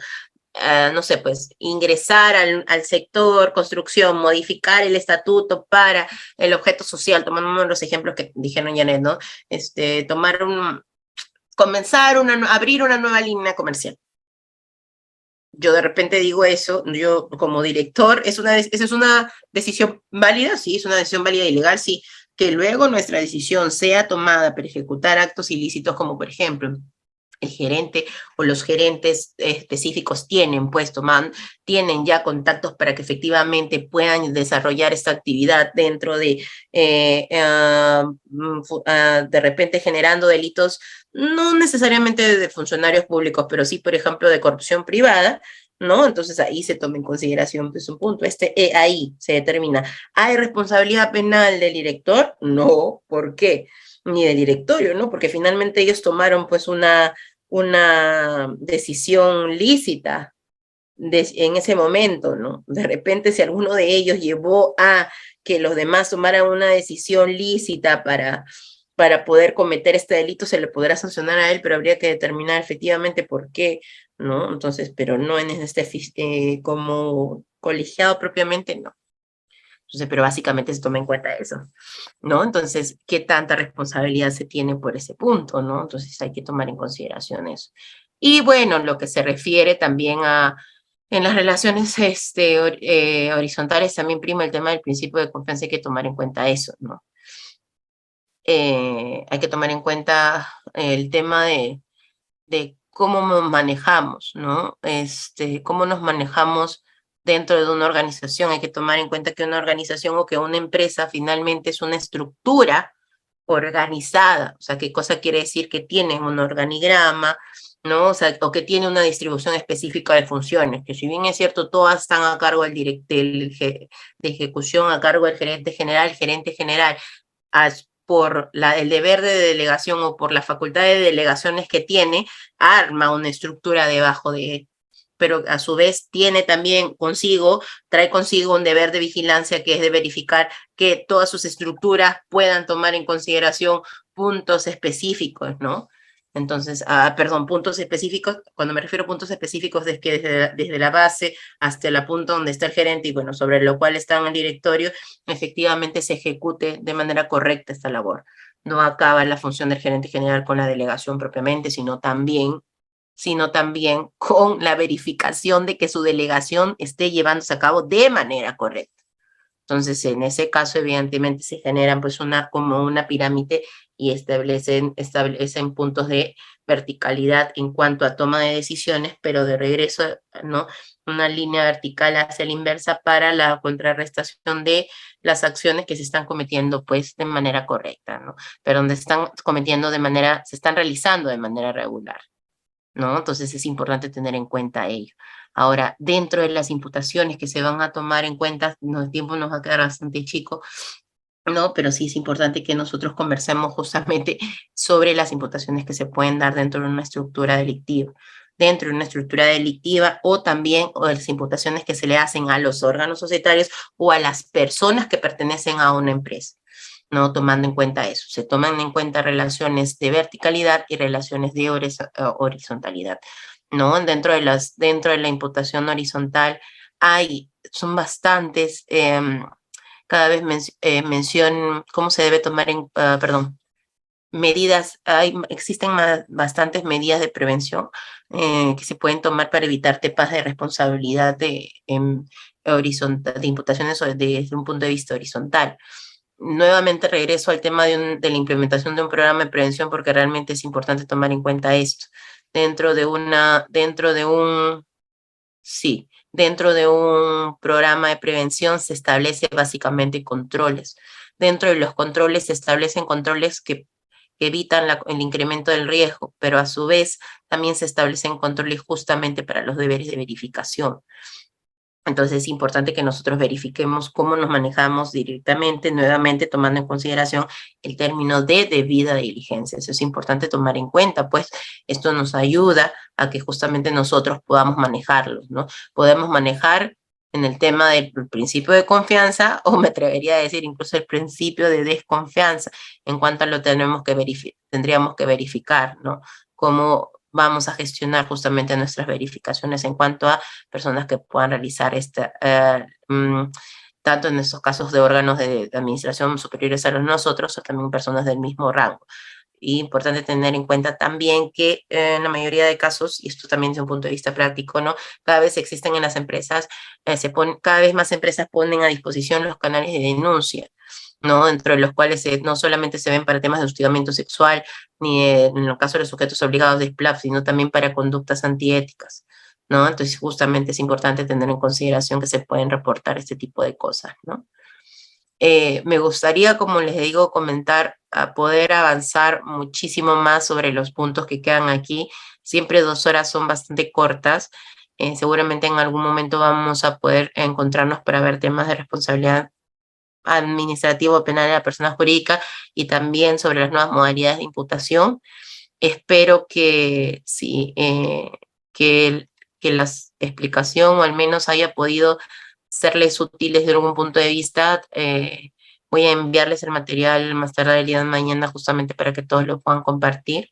no sé, pues ingresar al sector construcción, modificar el estatuto para el objeto social, tomando uno de los ejemplos que dijeron Janet, ¿no? Abrir una nueva línea comercial. Yo de repente digo eso, yo como director, esa es una decisión válida, sí, es una decisión válida y legal, sí, que luego nuestra decisión sea tomada para ejecutar actos ilícitos como por ejemplo el gerente o los gerentes específicos tienen ya contactos para que efectivamente puedan desarrollar esta actividad dentro de de repente generando delitos, no necesariamente de funcionarios públicos, pero sí, por ejemplo, de corrupción privada, ¿no? Entonces ahí se toma en consideración pues, un punto. Ahí se determina, ¿hay responsabilidad penal del director? No, ¿por qué? Ni del directorio, ¿no? Porque finalmente ellos tomaron pues una decisión lícita en ese momento, ¿no? De repente si alguno de ellos llevó a que los demás tomaran una decisión lícita para poder cometer este delito, se le podrá sancionar a él, pero habría que determinar efectivamente por qué, ¿no? Entonces, pero no en como colegiado propiamente, no. Entonces, pero básicamente se toma en cuenta eso, ¿no? Entonces, ¿qué tanta responsabilidad se tiene por ese punto, ¿no? Entonces hay que tomar en consideración eso. Y bueno, lo que se refiere también en las relaciones horizontales también prima el tema del principio de confianza, hay que tomar en cuenta eso, ¿no? Hay que tomar en cuenta el tema de cómo nos manejamos, ¿no? Cómo nos manejamos dentro de una organización. Hay que tomar en cuenta que una organización o que una empresa finalmente es una estructura organizada. O sea, ¿qué cosa quiere decir? Que tiene un organigrama, ¿no? O sea, o que tiene una distribución específica de funciones, que si bien es cierto, todas están a cargo de ejecución, a cargo del gerente general, por el deber de delegación o por la facultad de delegaciones que tiene, arma una estructura debajo de él, pero a su vez trae consigo un deber de vigilancia que es de verificar que todas sus estructuras puedan tomar en consideración puntos específicos, ¿no? Entonces, puntos específicos, cuando me refiero a puntos específicos, es que desde la base hasta el punto donde está el gerente y bueno, sobre lo cual está en el directorio, efectivamente se ejecute de manera correcta esta labor. No acaba la función del gerente general con la delegación propiamente, sino también con la verificación de que su delegación esté llevándose a cabo de manera correcta. Entonces, en ese caso, evidentemente, se generan pues como una pirámide y establecen puntos de verticalidad en cuanto a toma de decisiones, pero de regreso, ¿no? Una línea vertical hacia la inversa para la contrarrestación de las acciones que se están cometiendo pues de manera correcta, ¿no? Pero donde se están realizando de manera regular, ¿no? Entonces es importante tener en cuenta ello. Ahora, dentro de las imputaciones que se van a tomar en cuenta, el tiempo nos va a quedar bastante chico, ¿no? Pero sí es importante que nosotros conversemos justamente sobre las imputaciones que se pueden dar dentro de una estructura delictiva. Dentro de una estructura delictiva o también las imputaciones que se le hacen a los órganos societarios o a las personas que pertenecen a una empresa, ¿no? Tomando en cuenta eso. Se toman en cuenta relaciones de verticalidad y relaciones de horizontalidad, ¿no? Dentro de la imputación horizontal son bastantes, cada vez mencionan cómo se debe tomar medidas, existen bastantes medidas de prevención que se pueden tomar para evitar temas de responsabilidad de imputaciones desde un punto de vista horizontal. Nuevamente regreso al tema de la implementación de un programa de prevención porque realmente es importante tomar en cuenta esto. Dentro de un programa de prevención se establece básicamente controles. Dentro de los controles se establecen controles que evitan el incremento del riesgo, pero a su vez también se establecen controles justamente para los deberes de verificación. Entonces es importante que nosotros verifiquemos cómo nos manejamos directamente, nuevamente tomando en consideración el término de debida diligencia. Eso es importante tomar en cuenta, pues esto nos ayuda a que justamente nosotros podamos manejarlos, ¿no? Podemos manejar en el tema del principio de confianza, o me atrevería a decir incluso el principio de desconfianza, en cuanto a lo tendríamos que verificar, ¿no? Cómo vamos a gestionar justamente nuestras verificaciones en cuanto a personas que puedan realizar tanto en estos casos de órganos de administración superiores a los nosotros, o también personas del mismo rango. Y importante tener en cuenta también que en la mayoría de casos, y esto también desde un punto de vista práctico, ¿no? Cada vez existen en las empresas, cada vez más empresas ponen a disposición los canales de denuncia, ¿no? Dentro de los cuales no solamente se ven para temas de hostigamiento sexual, ni en el caso de los sujetos obligados de SPLAF, sino también para conductas antiéticas, ¿no? Entonces, justamente es importante tener en consideración que se pueden reportar este tipo de cosas, ¿no? Me gustaría, como les digo, comentar, a poder avanzar muchísimo más sobre los puntos que quedan aquí. Siempre 2 horas son bastante cortas. Seguramente en algún momento vamos a poder encontrarnos para ver temas de responsabilidad administrativa o penal de la persona jurídica y también sobre las nuevas modalidades de imputación. Espero que sí, que la explicación o al menos haya podido serles útiles de algún punto de vista. Voy a enviarles el material más tarde el día de mañana justamente para que todos lo puedan compartir.